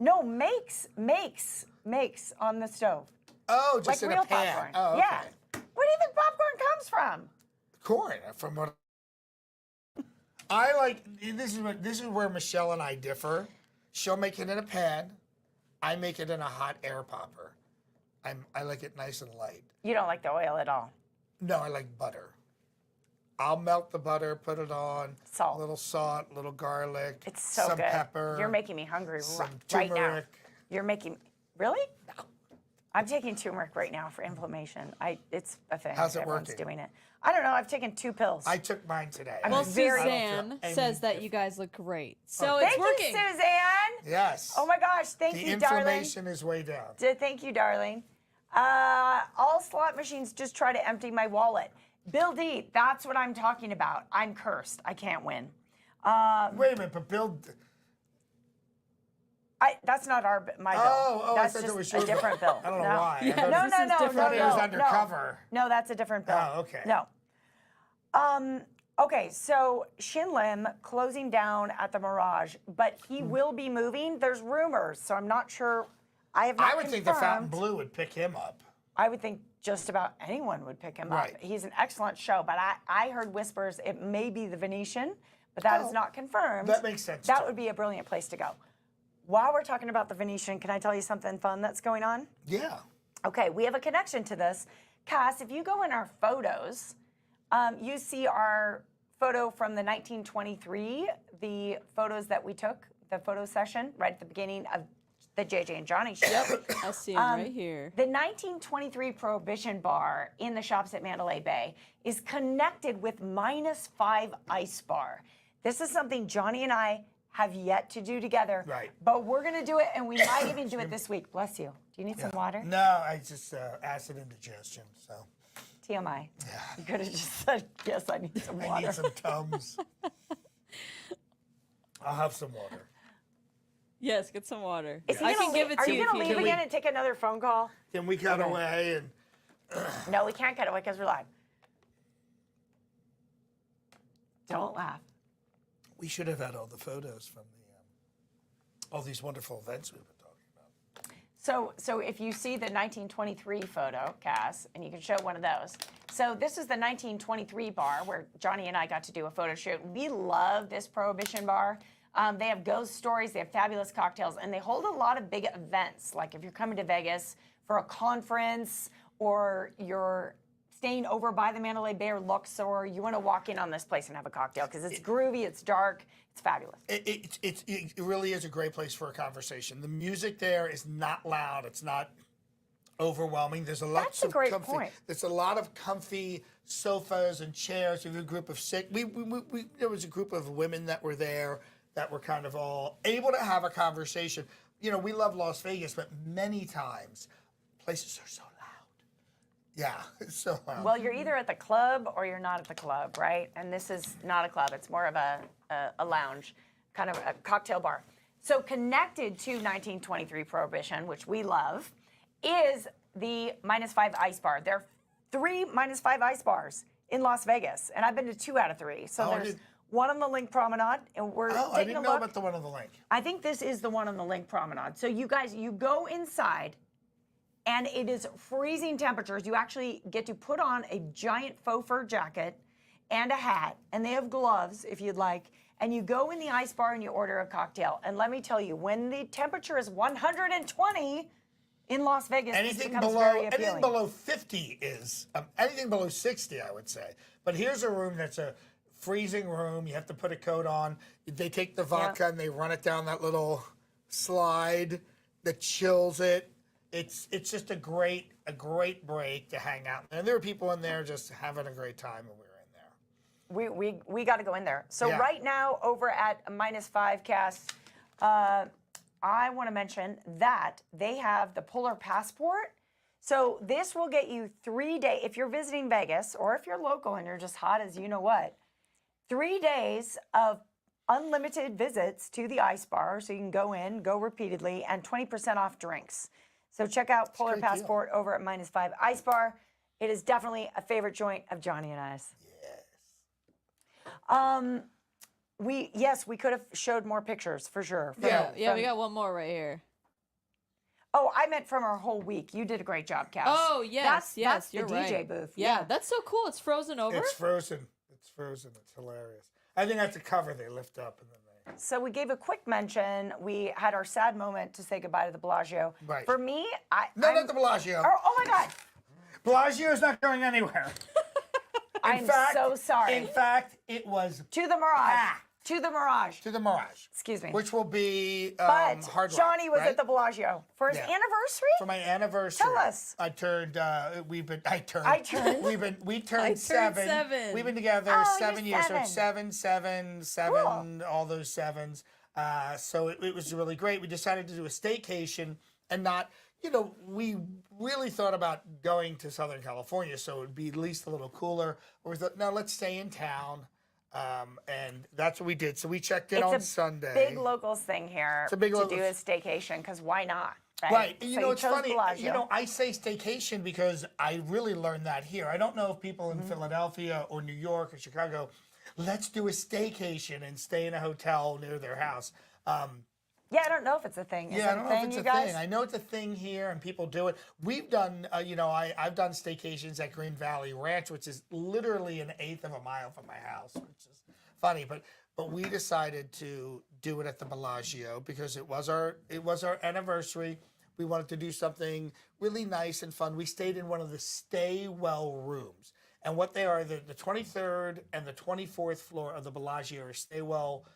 No, makes on the stove. Oh, just like in real a pan. popcorn. Oh, okay. Yeah. Where do you think popcorn comes from? Corn, from what I like. This is where Michelle and I differ. She'll make it in a pan. I make it in a hot air popper. I like it nice and light. You don't like the oil at all. No, I like butter. I'll melt the butter, put it on. Salt. A little salt, a little garlic. It's so some good. pepper. You're making me hungry some right now. turmeric. You're making really? No. I'm taking turmeric right now for inflammation. It's a thing. How's it Everyone's working? doing it. I don't know. I've taken 2 pills. I took mine today. Well, very- Suzanne I don't says feel that you guys look great. So Thank it's working. you, Suzanne. Yes. Oh my gosh. Thank The you, darling. inflammation is way down. Thank you, darling. All slot machines just try to empty my wallet. Bill D, that's what I'm talking about. I'm cursed. I can't win. Wait a minute, but Bill. That's not my bill. Oh, I that's thought just that was a your different bill. bill. I don't know No. why. I Yeah, thought No, this no, is no, different. no, I thought it was no, undercover. No, that's a different bill. Oh, okay. No. Okay, so Shin Lim closing down at the Mirage, but he will be moving. There's rumors, so I'm not sure. I have not I would think the Fountain confirmed. Blue would pick him up. I would think just about anyone would pick him Right. up. He's an excellent show, but I heard whispers it may be the Venetian, but that is not confirmed. That makes sense, That too. would be a brilliant place to go. While we're talking about the Venetian, can I tell you something fun that's going on? Yeah. Okay, we have a connection to this. Cass, if you go in our photos, you see our photo from the 1923, the photos that we took, the photo session right at the beginning of the JJ and Johnny show. I see him right here. The 1923 Prohibition Bar in the shops at Mandalay Bay is connected with -5 Ice Bar. This is something Johnny and I have yet to do together. Right. But we're going to do it, and we might even do it this week. Bless you. Do you need some water? No, I just acid indigestion. So TMI. You could have just said, yes, I need some I water. need some Tums. I'll have some water. Yes, get some water. Is he I gonna can give it Are to you you. going to if leave you again and take another phone call? Can we cut away and? No, we can't cut away because we're live. Don't laugh. We should have had all the photos from the all these wonderful events we've been talking about. So if you see the 1923 photo, Cass, and you can show one of those. So this is the 1923 bar where Johnny and I got to do a photo shoot. We love this Prohibition bar. They have ghost stories, they have fabulous cocktails, and they hold a lot of big events. Like if you're coming to Vegas for a conference or you're staying over by the Mandalay Bay or Luxor, you want to walk in on this place and have a cocktail because it's groovy, it's dark, it's fabulous. It really is a great place for a conversation. The music there is not loud. It's not overwhelming. There's a lot That's a of great comfy. point. There's a lot of comfy sofas and chairs. We have a group of there was a group of women that were there that were kind of all able to have a conversation. You know, we love Las Vegas, but many times places are so loud. Yeah, it's so loud. Well, you're either at the club or you're not at the club, right? And this is not a club. It's more of a lounge, kind of a cocktail bar. So connected to 1923 Prohibition, which we love, is the -5 Ice Bar. There are 3 -5 Ice Bars in Las Vegas, and I've been to 2 out of 3. So there's one on the Link Promenade, and we're taking I didn't a know look. about the one on the link. I think this is the one on the Link Promenade. So you guys, you go inside, and it is freezing temperatures. You actually get to put on a giant faux fur jacket and a hat, and they have gloves if you'd like. And you go in the ice bar and you order a cocktail. And let me tell you, when the temperature is 120 in Las Vegas, this becomes very appealing. Anything below 50 is anything below 60, I would say. But here's a room that's a freezing room. You have to put a coat on. They take the vodka and they run it down that little slide that chills it. It's just a great break to hang out. And there were people in there just having a great time when we were in there. We got to go in there. So Yeah. right now over at -5 cast, I want to mention that they have the Polar Passport. So this will get you 3 days if you're visiting Vegas or if you're local and you're just hot as you know what. 3 days of unlimited visits to the ice bar, so you can go in, go repeatedly, and 20% off drinks. So check out Polar great deal. Passport over at -5 Ice Bar. It is definitely a favorite joint of Johnny and I's. We could have showed more pictures for sure. Yeah, we got one more right here. Oh, I meant from our whole week. You did a great job, Cass. Oh, yes, that's the you're DJ right. booth. Yeah, that's so cool. It's frozen over. It's frozen. It's frozen. It's hilarious. I think that's a cover they lift up and then they. So we gave a quick mention. We had our sad moment to say goodbye to the Bellagio. Right. For me, Not the Bellagio. Oh my God. Bellagio's not going anywhere. I'm so sorry. In fact, it was To the Mirage. To the Mirage. to the Mirage. Excuse me. Which will be But Hard Rock, Johnny was right? at the Bellagio for his Yeah. anniversary. For my anniversary. Tell us. I turned. We turned. We turned seven. 7. We've been together Oh, 7 you're years. So it's 7, Cool. all those sevens. So it was really great. We decided to do a staycation and not. We really thought about going to Southern California, so it would be at least a little cooler. Or we thought, no, let's stay in town. And that's what we did. So we checked in on Sunday. Big locals thing here a big to locals- do a staycation because why not? Right. And So it's chose funny. Bellagio. I say staycation because I really learned that here. I don't know if people in Philadelphia or New York or Chicago, let's do a staycation and stay in a hotel near their house. Yeah, I don't know if it's a thing. Is Yeah, I it don't a know thing, if it's you a guys? thing. I know it's a thing here, and people do it. We've done, I've done staycations at Green Valley Ranch, which is literally an eighth of a mile from my house, which is funny. But we decided to do it at the Bellagio because it was our anniversary. We wanted to do something really nice and fun. We stayed in one of the Stay Well rooms, and what they are, the 23rd and the 24th floor of the Bellagio are Stay Well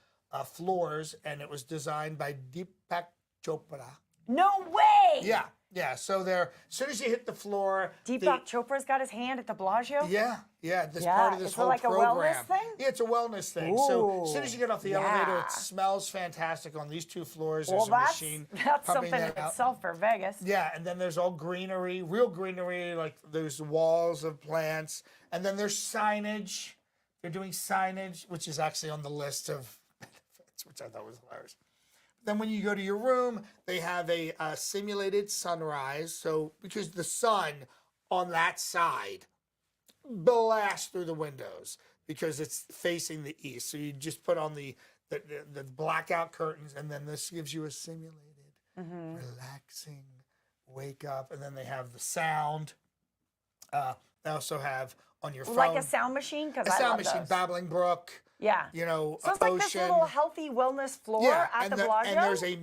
floors, and it was designed by Deepak Chopra. No way! Yeah. So there, as soon as you hit the floor, Deepak Chopra's got his hand at the Bellagio? Yeah. This Yeah, part of this is it whole like a program. wellness thing? Yeah, it's a wellness thing. So as soon Ooh, as you get off the yeah. elevator, it smells fantastic on these 2 floors. Well, There's a machine that's pumping something in that out. itself for Vegas. Yeah, and then there's all greenery, real greenery, like there's walls of plants, and then there's signage. They're doing signage, which is actually on the list of benefits, which I thought was hilarious. Then when you go to your room, they have a simulated sunrise. So because the sun on that side blasts through the windows because it's facing the east. So you just put on the blackout curtains, and then this gives you a simulated, relaxing wake up. And then they have the sound. They also have on your phone Like a sound machine? Because a I sound love machine, those. babbling brook. Yeah. So So it's like this little healthy wellness floor at the Bellagio? and there's a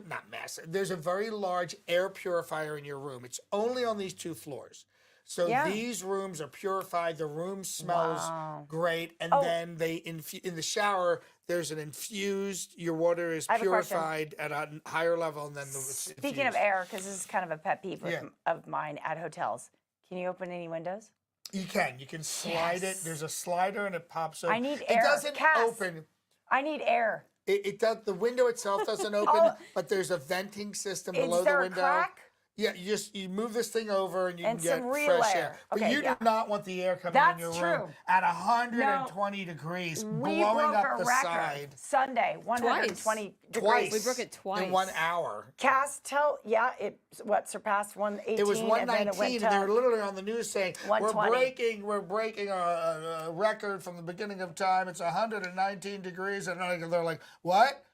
not massive, there's a very large air purifier in your room. It's only on these 2 floors. So Yeah. these rooms are purified. The room smells great. And Oh. then they in the shower, there's an infused, your water is have a question. purified at a higher level and then it's Speaking of infused. air, because this is kind of a pet peeve Yeah. of mine at hotels, can you open any windows? You can slide Yes. it. There's a slider and it pops open. I need It air. doesn't Cass. open. I need air. It does. The window itself doesn't open, Oh. but there's a venting system Is below the there a window. crack? Yeah, you move this thing over and you And can get some real fresh air. air. But Okay, you yeah. do not want the air coming That's in your true. room at 120 degrees, We blowing broke up a the record side Sunday, 120 degrees. twice. We broke it twice. in 1 hour. Cass, it surpassed 118. It was and then it 119, went and they to were literally on the news saying we're 120. breaking a record from the beginning of time. It's 119 degrees, and they're like, what?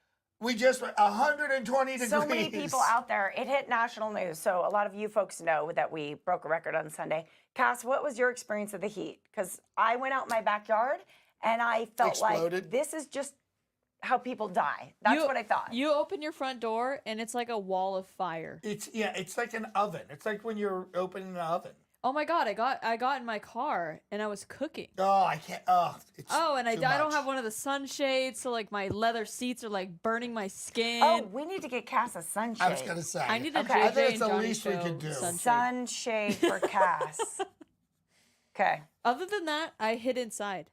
We just 120 degrees. so many people out there. It hit national news, so a lot of you folks know that we broke a record on Sunday. Cass, what was your experience of the heat? Because I went out in my backyard and I felt Exploded. like this is just how people die. That's what I thought. You open your front door and it's like a wall of fire. It's like an oven. It's like when you're opening an oven. Oh my God, I got in my car and I was cooking. Oh, I can't. It's And I too don't much. have one of the sunshades, so like my leather seats are like burning my skin. Oh, we need to get Cass a sunshade. I was gonna say. I need a Okay. JJ I think it's and the Johnny least we show could do. sunshade. Sunshade for Cass. Okay. Other than that, I hid inside.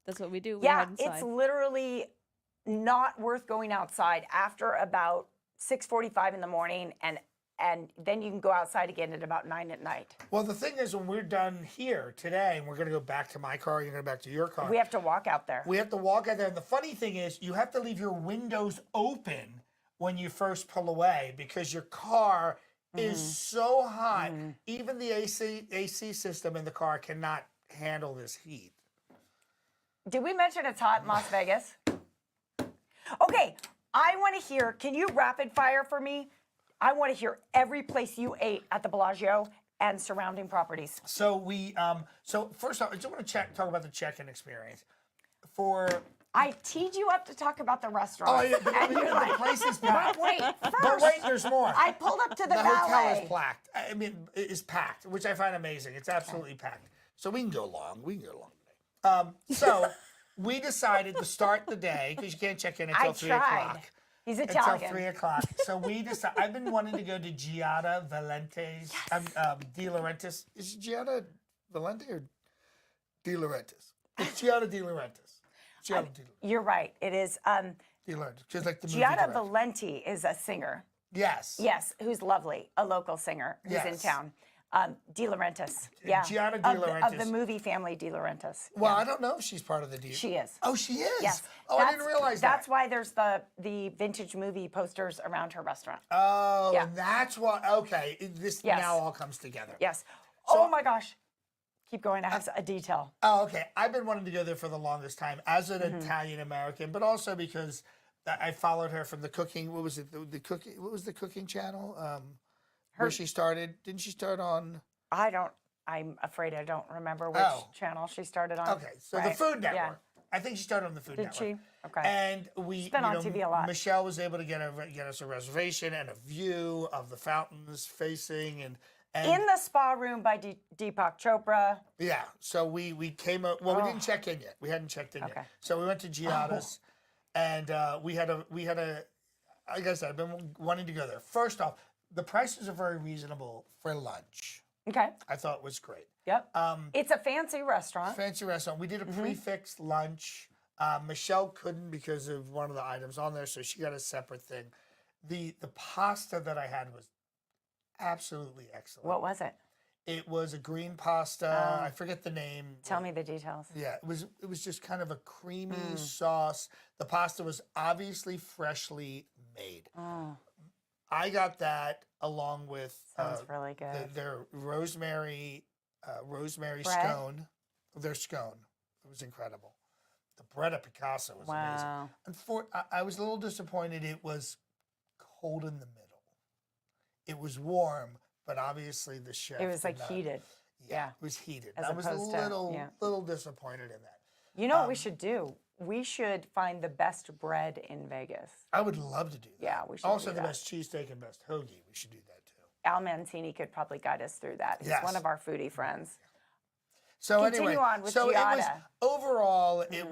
That's what we do. We Yeah, hide inside. it's literally not worth going outside after about 6:45 in the morning, and then you can go outside again at about 9 at night. Well, the thing is, when we're done here today, and we're going to go back to my car, you're going to go back to your car. We have to walk out there. We have to walk out there. And the funny thing is, you have to leave your windows open when you first pull away because your car is so hot. Even the AC system in the car cannot handle this heat. Did we mention it's hot in Las Vegas? Okay, I want to hear, can you rapid fire for me? I want to hear every place you ate at the Bellagio and surrounding properties. So so first off, I just want to talk about the check-in experience. I teed you up to talk about the restaurant. Oh, yeah, and you're the like, place is packed. wait, But first, wait, there's more. I pulled up to the The hotel valet. is packed. I mean, it is packed, which I find amazing. It's absolutely packed. So we can go long. We can go long today. So we decided to start the day because you can't check in until 3 o'clock. He's Until Italian. 3 o'clock. So we decided. I've been wanting to go to Giada Valente's. De Laurentiis. Is it Giada Valente or De Laurentiis? It's Giada De Laurentiis. Giada De You're right. It is. De Laurentiis. Just like the movie. Giada director. Valenti is a singer. Yes. Yes, who's lovely, a local singer who's in Yes. town. De Laurentiis. Yeah. Giada De Of Laurentiis. the movie family De Laurentiis. Well, I don't know if she's part of the deal. She is. Oh, she is? Yes. Oh, I didn't realize that. That's why there's the vintage movie posters around her restaurant. Oh, Yeah. and that's why. Okay. This Yes. now all comes together. Yes. So- Oh my gosh. Keep going. I have a detail. Oh, okay. I've been wanting to go there for the longest time as an Mm-hmm. Italian American, but also because I followed her from the cooking. What was it? The cooking. What was the cooking channel? Where she started? Didn't she start on? I'm afraid I don't remember which Oh. channel she started on. Okay, so the Right. Food Network. Yeah. I think she started on the Food Did Network. she? Okay. And we She's been on TV a lot. Michelle was able to get us a reservation and a view of the fountains facing and In the spa room by Deepak Chopra. yeah. So we came up. Well, we didn't check in yet. We hadn't checked in Okay. yet. So we went to Giada's, and we had a. Like I said, I've been wanting to go there. First off, the prices are very reasonable for lunch. Okay. I thought it was great. Yep. It's a fancy restaurant. Fancy restaurant. We did a prefixed lunch. Michelle couldn't because of one of the items on there, so she got a separate thing. The pasta that I had was absolutely excellent. What was it? It was a green pasta. I forget the name. Tell me the details. Yeah, it was just kind of a creamy sauce. The pasta was obviously freshly made. Oh, I got that along with sounds really good. their rosemary Bread? scone. Their scone. It was incredible. The bread at Picasso was amazing. Wow. I was a little disappointed it was cold in the middle. It was warm, but obviously the chef. It was did like not- heated. Yeah. It was heated. As I was a opposed to- yeah. little disappointed in that. You know what we should do? We should find the best bread in Vegas. I would love to do that. Yeah, we should Also, do the that. best cheesesteak and best hoagie. We should do that too. Al Mancini could probably guide us through that. He's Yes. one of our foodie friends. So Continue anyway, on with so it was Giada. overall. It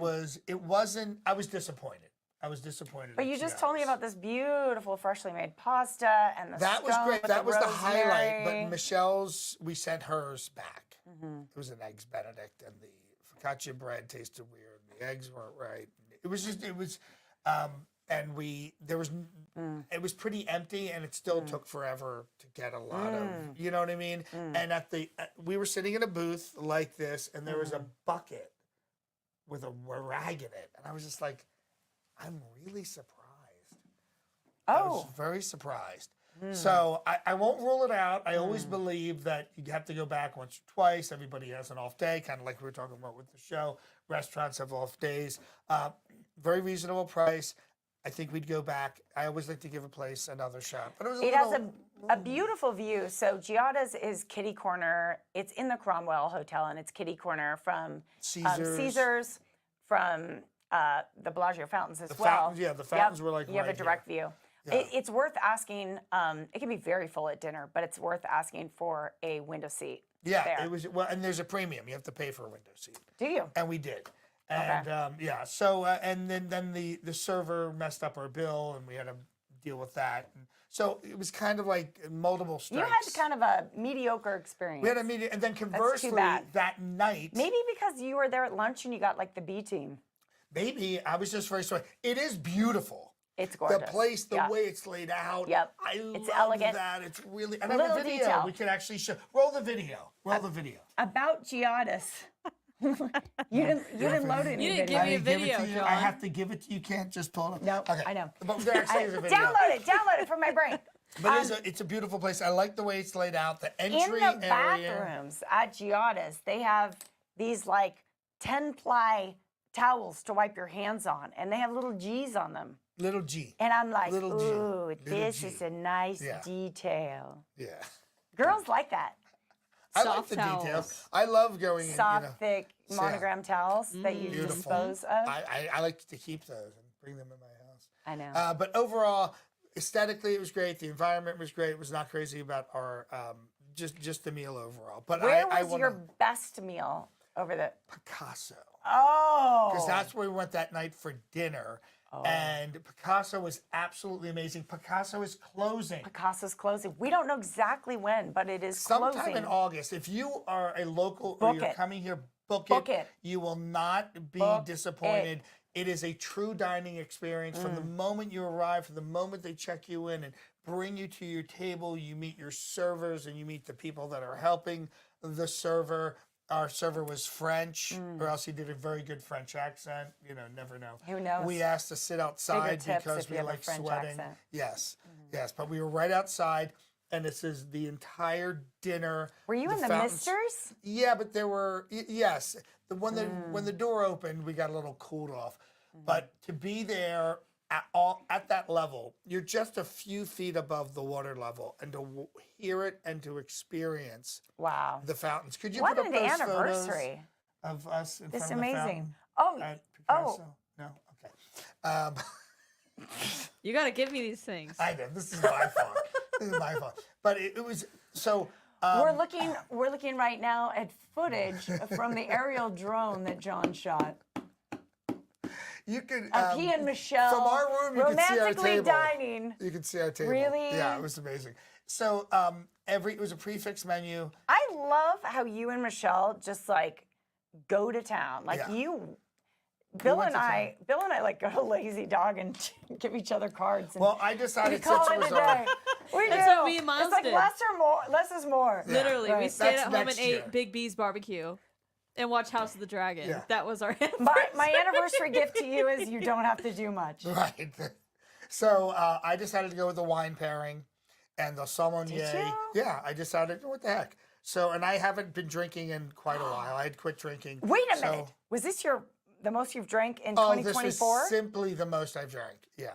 wasn't. I was disappointed. I was disappointed. But in you just told me Giada's. about this beautiful freshly made pasta and the That was scone great. with That was the highlight. But rosemary. Michelle's, we sent hers back. Mm-hmm. It was an eggs Benedict, and the focaccia bread tasted weird. And the eggs weren't right. It was just. It was. And there was. It was pretty empty, and it still took forever to get a lot of. You know what I mean? And we were sitting in a booth like this, and there was a bucket with a rag in it, and I was just like, I'm really surprised. I was Oh, very surprised. So I won't rule it out. I always believe that you have to go back once or twice. Everybody has an off day, kind of like we were talking about with the show. Restaurants have off days. Very reasonable price. I think we'd go back. I always like to give a place another shot. But it was it has a beautiful view. So Giada's is kitty corner. It's in the Cromwell Hotel, and it's kitty corner from Caesars, from the Bellagio fountains as well. fountains, yeah, the fountains were like you have right a direct view. Yeah. It's worth asking. It can be very full at dinner, but it's worth asking for a window seat. Yeah, there. it was. Well, and there's a premium. You have to pay for a window seat. Do you? And we did. And yeah, so and then the server messed up our bill, and we had to deal with that. And so it was kind of like multiple You strikes. had kind of a mediocre experience. We had a meeting, and then conversely bad. that night, Maybe because you were there at lunch and you got like the B team. maybe I was just very sorry. It is beautiful. It's gorgeous. The place, the Yeah. way it's laid out. Yep. I It's love elegant. that. It's really, and I Little have a video detail. we can actually show. Roll the video. Roll the video. About Giannis. you didn't load any You didn't video. give me a I didn't give it video, to you. John. I have to give it to you. You can't just pull it up. No, Okay. I know. But there actually is a video. Download it from my brain. But it's a beautiful place. I like the way it's laid out. The In entry the area. bathrooms at Giannis, they have these like 10-ply towels to wipe your hands on, and they have little G's on them. Little G. And I'm like, Little G. ooh, Little this G. is a nice Yeah. detail. Yeah. Girls like that. I like Soft the towels. details. I love going in, Soft, you know. thick Yeah. monogram towels that you Beautiful. dispose of. I like to keep those and bring them in my house. I know. But overall, aesthetically, it was great. The environment was great. It was not crazy about our just the meal overall. But Where I was wanna- your best meal over the? Picasso, Oh, because that's where we went that night for dinner. And Picasso was absolutely amazing. Picasso is closing. Picasso's closing. We don't know exactly when, but it is Sometime closing. in August. If you are a local or Book you're it. coming here, book Book it. it. You will not be Book disappointed. It is a true dining experience. From the moment you arrive, from the moment they check you in and bring you to your table, you meet your servers and you meet the people that are helping the server. Our server was French, or else he did a very good French accent. You know, never know. Who knows? We asked to sit outside tips because if we you have a like French sweating. accent. Yes, yes. But we were right outside, and this is the entire dinner. Were you in the fountains- misters? Yeah, but there were yes. When the door opened, we got a little cooled off. But to be there at that level, you're just a few feet above the water level, and to hear it and to experience Wow. the fountains. Could you What put up an those anniversary. photos of us in It's front of the amazing. fountain Oh, at oh. Picasso? No, okay. You got to give me these things. I know this is my fault. This is my fault. But it was so. we're looking right now at footage from the aerial drone that John shot. You could Of he and Michelle from our room. You could see our romantically table. dining. You could see our table. Really? Yeah, it was amazing. So it was a prefix menu. I love how you and Michelle just like go to town. Like Yeah. Bill went and to I like go to Lazy Dog and give each other cards. And Well, I we decided call since it it was a day. We That's do. what me and Miles It's like did. less is more. Yeah. Literally, we Right. stayed That's at home next and year. ate Big B's barbecue and watched House of the Dragon. Yeah. That was our My anniversary gift to you is you don't have to do much. Right. So I decided to go with the wine pairing and the saumonier. you? Yeah, I decided, what the heck? So, and I haven't been drinking in quite a while. I had quit drinking. Wait a So- minute. Was this the most you've drank in Oh, this 2024? is simply the most I've drank. Yeah,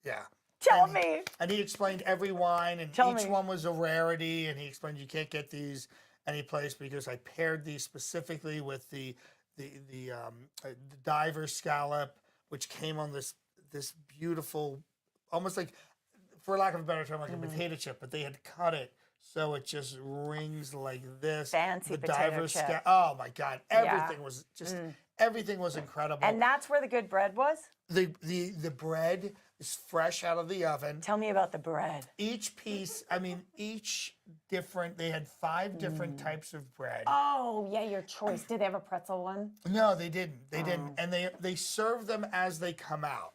yeah. Tell And me. And he explained every wine, and Tell each me. one was a rarity. And he explained you can't get these anyplace because I paired these specifically with the diver scallop, which came on this beautiful, almost like, for lack of a better term, like a potato chip, but they had cut it so it just rings like this. Fancy the potato diver chip. Oh my God! Everything was just everything was incredible. And that's where the good bread was? the bread is fresh out of the oven. Tell me about the bread. Each piece, I mean, each different. They had 5 different types of bread. Oh, yeah, your choice. Did they have a pretzel one? No, they didn't. They didn't. And they serve them as they come out.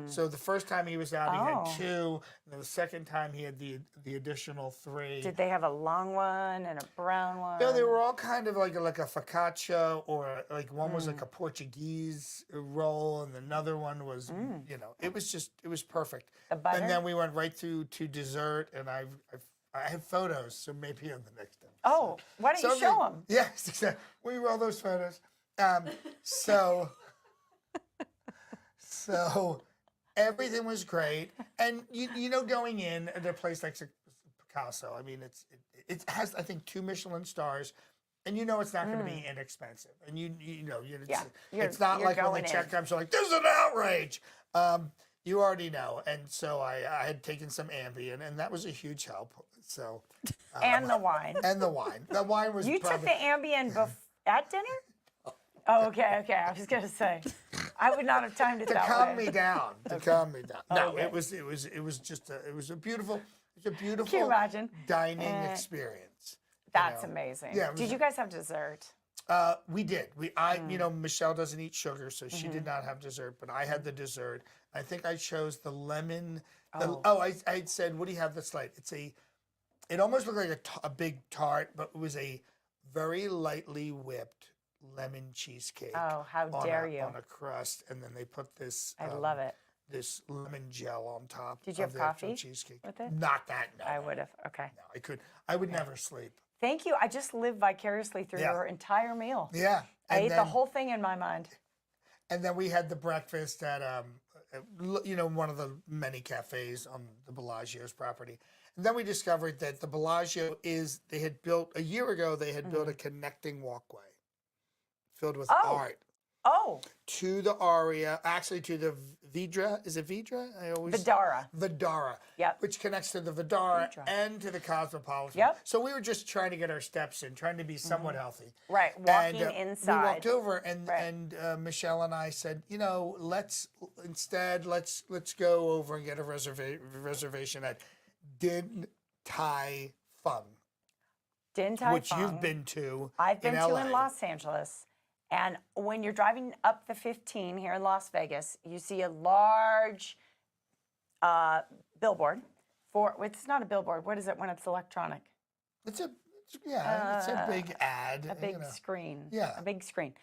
So the first time he was out, he had 2. And then the second time, he had the additional 3. Did they have a long one and a brown one? No, they were all kind of like a focaccia, or like one was like a Portuguese roll, and another one was, it was perfect. The butter? And then we went right through to dessert, and I have photos, so maybe on the next episode. Oh, why don't you show them? Yes, exactly. We roll those photos. So everything was great, and going in at a place like Picasso, I mean, it has, I think, 2 Michelin stars, and it's not going to be inexpensive, and it's not you're like when going the in. check comes, you're like, this is an outrage. You already know, and so I had taken some Ambien, and that was a huge help. So And the wine. and the wine was You took probably, the Ambien at dinner? Oh, okay. I was going to say. I would not have timed it to that calm way. me down. To calm me down. No, Okay. it was just a beautiful Can you imagine? dining experience. That's you know. amazing. Yeah, it was Did you guys have dessert? We did. Michelle doesn't eat sugar, so she did not have dessert, but I had the dessert. I think I chose the lemon. I said, what do you have that's light? It almost looked like a big tart, but it was a very lightly whipped lemon cheesecake. Oh, how dare you. On a crust, and then they put this. I love it. This lemon gel on top. Did you of have the actual coffee cheesecake. with it? Not that. No, I would have. Okay. No, I could. I would never sleep. Thank you. I just lived vicariously through Yeah. your entire meal. Yeah. I ate the whole thing in my mind. And then we had the breakfast at one of the many cafes on the Bellagio's property. And then we discovered that the Bellagio they had built a year ago built a connecting walkway filled with art Oh, to the Aria, actually to the Vidra. Is it Vidra? Vidara. Yep. Which connects to the Vidara Vidra. and to the Cosmopolitan. Yep. So we were just trying to get our steps in, trying to be somewhat healthy. right. Walking And, inside. We walked over, and Right. Michelle and I said, let's go over and get a reservation at Din Tai Fung, Din Tai which Fung. you've been to. I've been in to LA. in Los Angeles. And when you're driving up the 15 here in Las Vegas, you see a large billboard it's not a billboard. What is it when it's electronic? It's a big ad. A big screen. Yeah. A big screen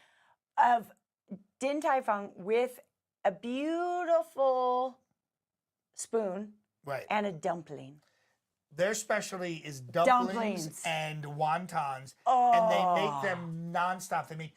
of Din Tai Fung with a beautiful spoon Right. and a dumpling. Their specialty is dumplings and wontons, and they make them nonstop. They make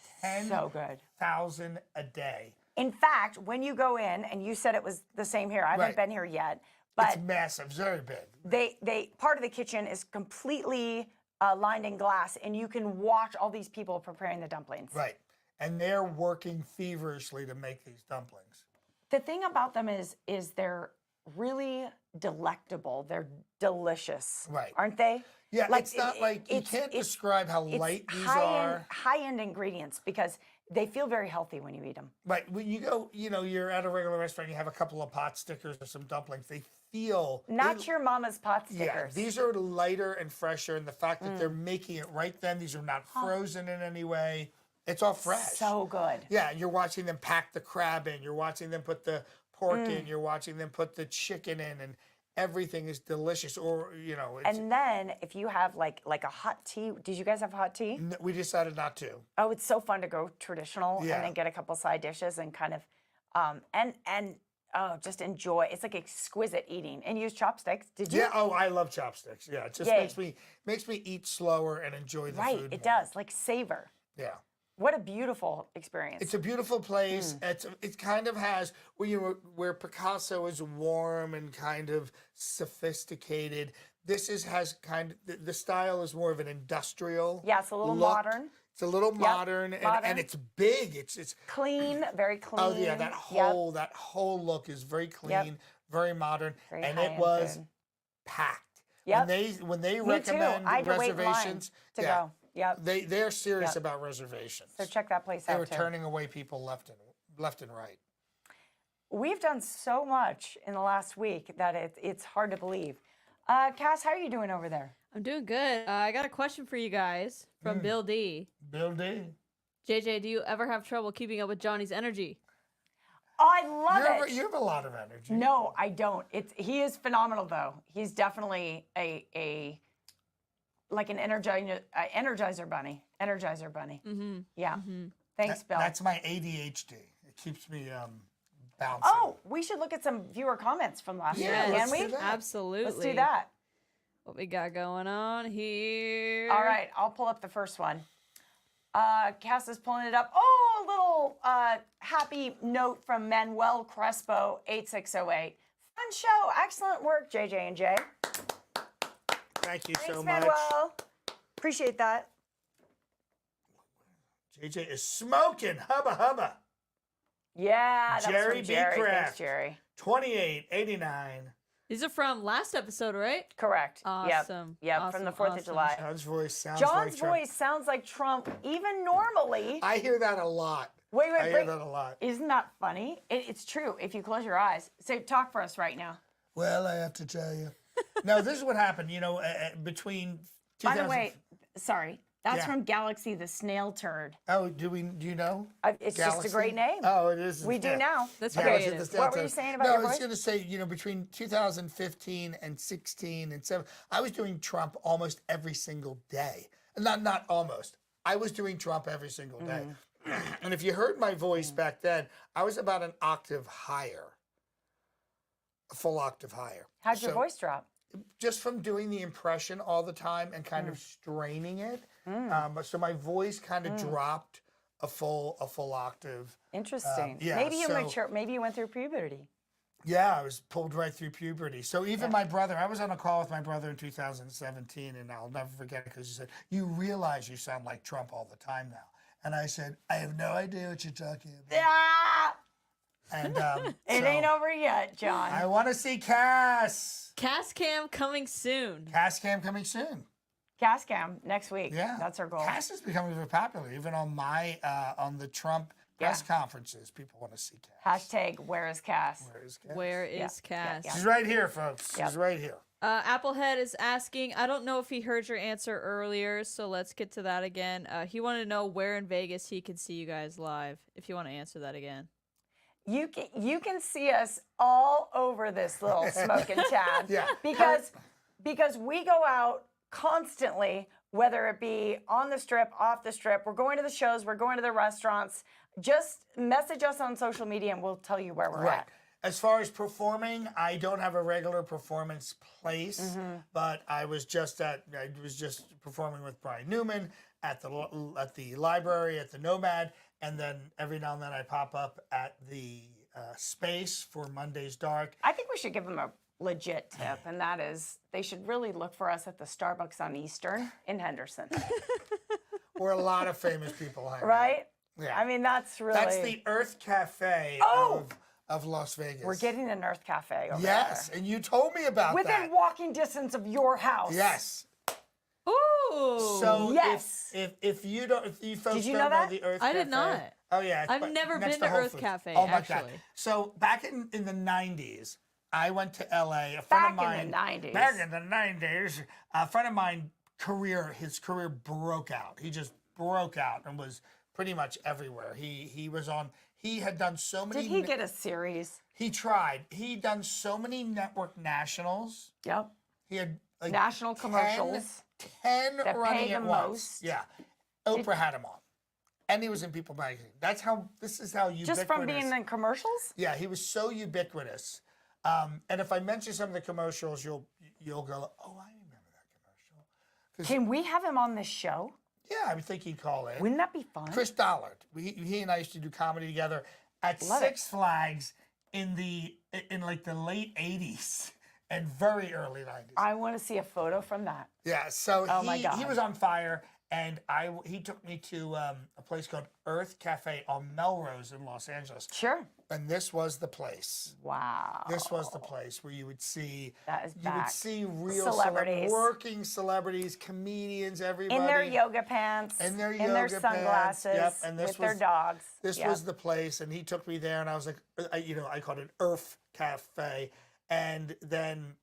So good. 10,000 a day. In fact, when you go in, and you said it was the same here, I haven't Right. been here yet, It's but massive, it's very big. they part of the kitchen is completely lined in glass, and you can watch all these people preparing the dumplings. Right. And they're working feverishly to make these dumplings. The thing about them is they're really delectable. They're delicious, Right. aren't they? Yeah, Like, it's not like you can't describe how It's light these high-end, are. high-end ingredients because they feel very healthy when you eat them. Right. When you go, you're at a regular restaurant, you have a couple of pot stickers or some dumplings. They feel Not your mama's pot Yeah, stickers. these are lighter and fresher, and the fact that they're making it right then, these are not frozen in any way. It's all fresh. So good. Yeah, and you're watching them pack the crab in, you're watching them put the pork in, you're watching them put the chicken in, and everything is delicious. Or it's, And then if you have like a hot tea, did you guys have hot tea? we decided not to. Oh, it's so fun to go traditional Yeah. and then get a couple side dishes and kind of just enjoy. It's like exquisite eating and use chopsticks. Did you? Yeah. Oh, I love chopsticks. Yeah, it just Yay. makes me eat slower and enjoy the Right, food. it more. does. Like savor. Yeah. What a beautiful experience. It's a beautiful place. It kind of has where Picasso is warm and kind of sophisticated. Has kind of the style is more of an industrial. Yeah, it's a little look. modern. It's a little modern, modern. and it's big. It's Clean, very clean. oh yeah, that whole look is very clean, very modern, Very and it high-end was food. packed. Yep. When they Me too. recommend I had to wait in line reservations, to go. Yep. they're serious Yep. about reservations. So check that place They out were too. turning away people left and right. We've done so much in the last week that it's hard to believe. Cass, how are you doing over there? I'm doing good. I got a question for you guys from Bill D. Bill D. JJ, do you ever have trouble keeping up with Johnny's energy? I love it. You have a lot of energy. No, I don't. He is phenomenal though. He's definitely a like an energizer bunny. Energizer bunny. Mm-hmm. Yeah. Mm-hmm. Thanks, Bill. That's my ADHD. It keeps me bouncing. Oh, we should look at some viewer comments from last Yeah, week. let's Can we? do that. Absolutely. Let's do that. What we got going on here? All right, I'll pull up the first one. Cass is pulling it up. Oh, a little happy note from Manuel Crespo, 8608. Fun show. Excellent work, JJ and J. Thank you so Thanks, much. Manuel. Appreciate that. JJ is smoking. Hubba hubba. Yeah, that Jerry was B. from Jerry. Kraft. Thanks, Jerry. 2889. These are from last episode, right? Correct. Awesome. Yep, from the 4th of Awesome. July. John's voice sounds John's like Trump. voice sounds like Trump, even normally. I hear that a lot. Wait, I hear that a lot. Isn't that funny? It's true. If you close your eyes, say, talk for us right now. Well, I have to tell you. No, this is what happened. You know, between 2000. By the way, sorry, that's Yeah. from Galaxy the Snail Turd. Oh, do you know? It's just a great name. Oh, it is. We do now. That's Galaxy creative. the Snail What were you Turd. saying about no, your I was voice? going to say, you know, between 2015 and 16 and 7, I was doing Trump almost every single day. Not almost. I was doing Trump every single day. And if you heard my voice back then, I was about an octave higher. A full octave higher. How'd your voice drop? Just from doing the impression all the time and kind of straining it. So my voice kind of dropped a full octave. Interesting. yeah, Maybe you so- matured. Maybe you went through puberty. Yeah, I was pulled right through puberty. So even my brother, I was on a call with my brother in 2017, and I'll never forget it because he said, "You realize you sound like Trump all the time now." And I said, "I have no idea what you're talking about." Ah! And It ain't over yet, John. I want to see Cass. Cast cam coming soon. Cass Cam coming soon. Gas cam next week. Yeah, That's our goal. Cass is becoming very popular, even on my on the Trump press conferences. People want to see Cass. Hashtag where is Cass? Where is Cass? Where is Cass? yeah. She's right here, folks. Yep. She's right here. Applehead is asking, I don't know if he heard your answer earlier, so let's get to that again. He wanted to know where in Vegas he could see you guys live, if you want to answer that again. You can see us all over this little smoking tab. Yeah. Because we go out constantly, whether it be on the strip, off the strip. We're going to the shows, we're going to the restaurants. Just message us on social media and we'll tell you where we're at. As far as performing, I don't have a regular performance place, but I was just performing with Brian Newman at the library, at the Nomad, and then every now and then I pop up at the Space for Monday's Dark. I think we should give them a legit tip, and that is they should really look for us at the Starbucks on Eastern in Henderson. Where a lot of famous people hang out. Right? Yeah. I mean, that's really... That's the Earth Cafe Oh! of Las Vegas. We're getting an Earth Cafe over Yes, there. and you told me about Within that. walking distance of your house. Yes. Ooh! So Yes. if you folks Did you don't know that? the Earth I Cafe. did not. Oh yeah. it's I've never next been to Whole Earth Foods. Cafe, Oh my God. actually. So back in the 90s, I went to LA. A friend of Back mine. in the 90s. Back in the 90s, a friend of mine his career broke out. He just broke out and was pretty much everywhere. He had done so many. Did he get a series? He tried. He'd done so many network nationals. Yep. He had like National commercials. 10 that running pay at the once. most. Yeah. Oprah had him on. And he was in People magazine. This is how ubiquitous. Just from being in commercials? Yeah, he was so ubiquitous. And if I mention some of the commercials, you'll go, "Oh, I remember that commercial." Can we have him on this show? Yeah, I would think he'd call in. Wouldn't that be fun? Chris Dollard. He and I used to do comedy together at Love Six Flags in like the late 80s and very early 90s. I want to see a photo from that. Yeah, so Oh my he God. was on fire, and he took me to a place called Earth Cafe on Melrose in Los Angeles, Sure. and this was the place. Wow. This was the place where you would see That is you back. would see real Celebrities. working celebrities, comedians, everybody In their yoga pants. In their in their yoga pants, sunglasses. yep, and this with their was- dogs. This Yep. was the place, and he took me there, and I was like, I called it Earth Cafe, and then,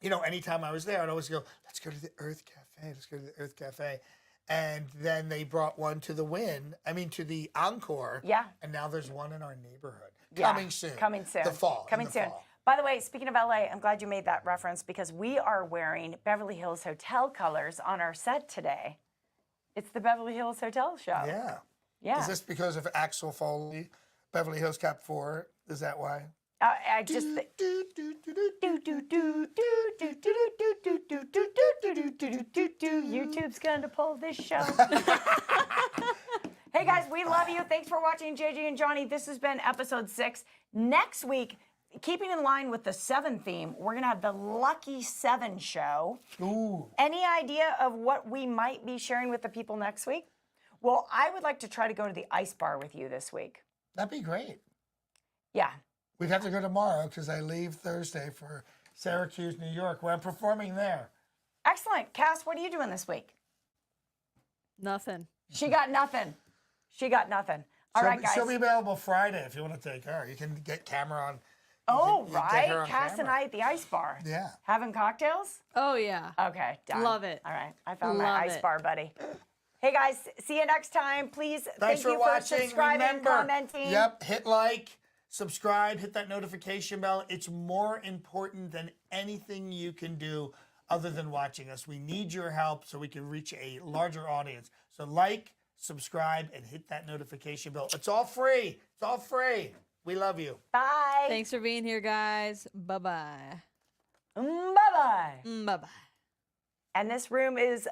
anytime I was there, I'd always go, "Let's go to the Earth Cafe. Let's go to the Earth Cafe," and then they brought one to to the Encore. Yeah. And now there's one in our neighborhood. Yeah, Coming soon. Coming soon. The fall. in Coming the soon. fall. By the way, speaking of LA, I'm glad you made that reference because we are wearing Beverly Hills Hotel colors on our set today. It's the Beverly Hills Hotel show. Yeah. Yeah. Is this because of Axel Foley, Beverly Hills Cop 4? Is that why? I just YouTube's gonna pull this show. Hey guys, we love you. Thanks for watching JJ and Johnny. This has been episode 6. Next week, keeping in line with the 7 theme, we're gonna have the Lucky 7 show. Ooh. Any idea of what we might be sharing with the people next week? Well, I would like to try to go to the Ice Bar with you this week. That'd be great. Yeah. We'd have to go tomorrow because I leave Thursday for Syracuse, New York, where I'm performing there. Excellent. Cass, what are you doing this week? Nothing. She got nothing. She got nothing. All right, guys. She'll be available Friday if you want to take her. You can get camera on. Oh, you can get her right. on Cass and camera. I at the ice bar. Yeah. Having cocktails? Oh yeah. Okay, done. Love it. All right. I found my Love ice it. bar buddy. Hey, guys. See you next time. Please, Thanks thank for you watching. for subscribing, Remember, commenting. Yep, hit like, subscribe, hit that notification bell. It's more important than anything you can do other than watching us. We need your help so we can reach a larger audience. So like, subscribe, and hit that notification bell. It's all free. It's all free. We love you. Bye. Thanks for being here, guys. Bye-bye. Bye-bye. Bye-bye. And this room is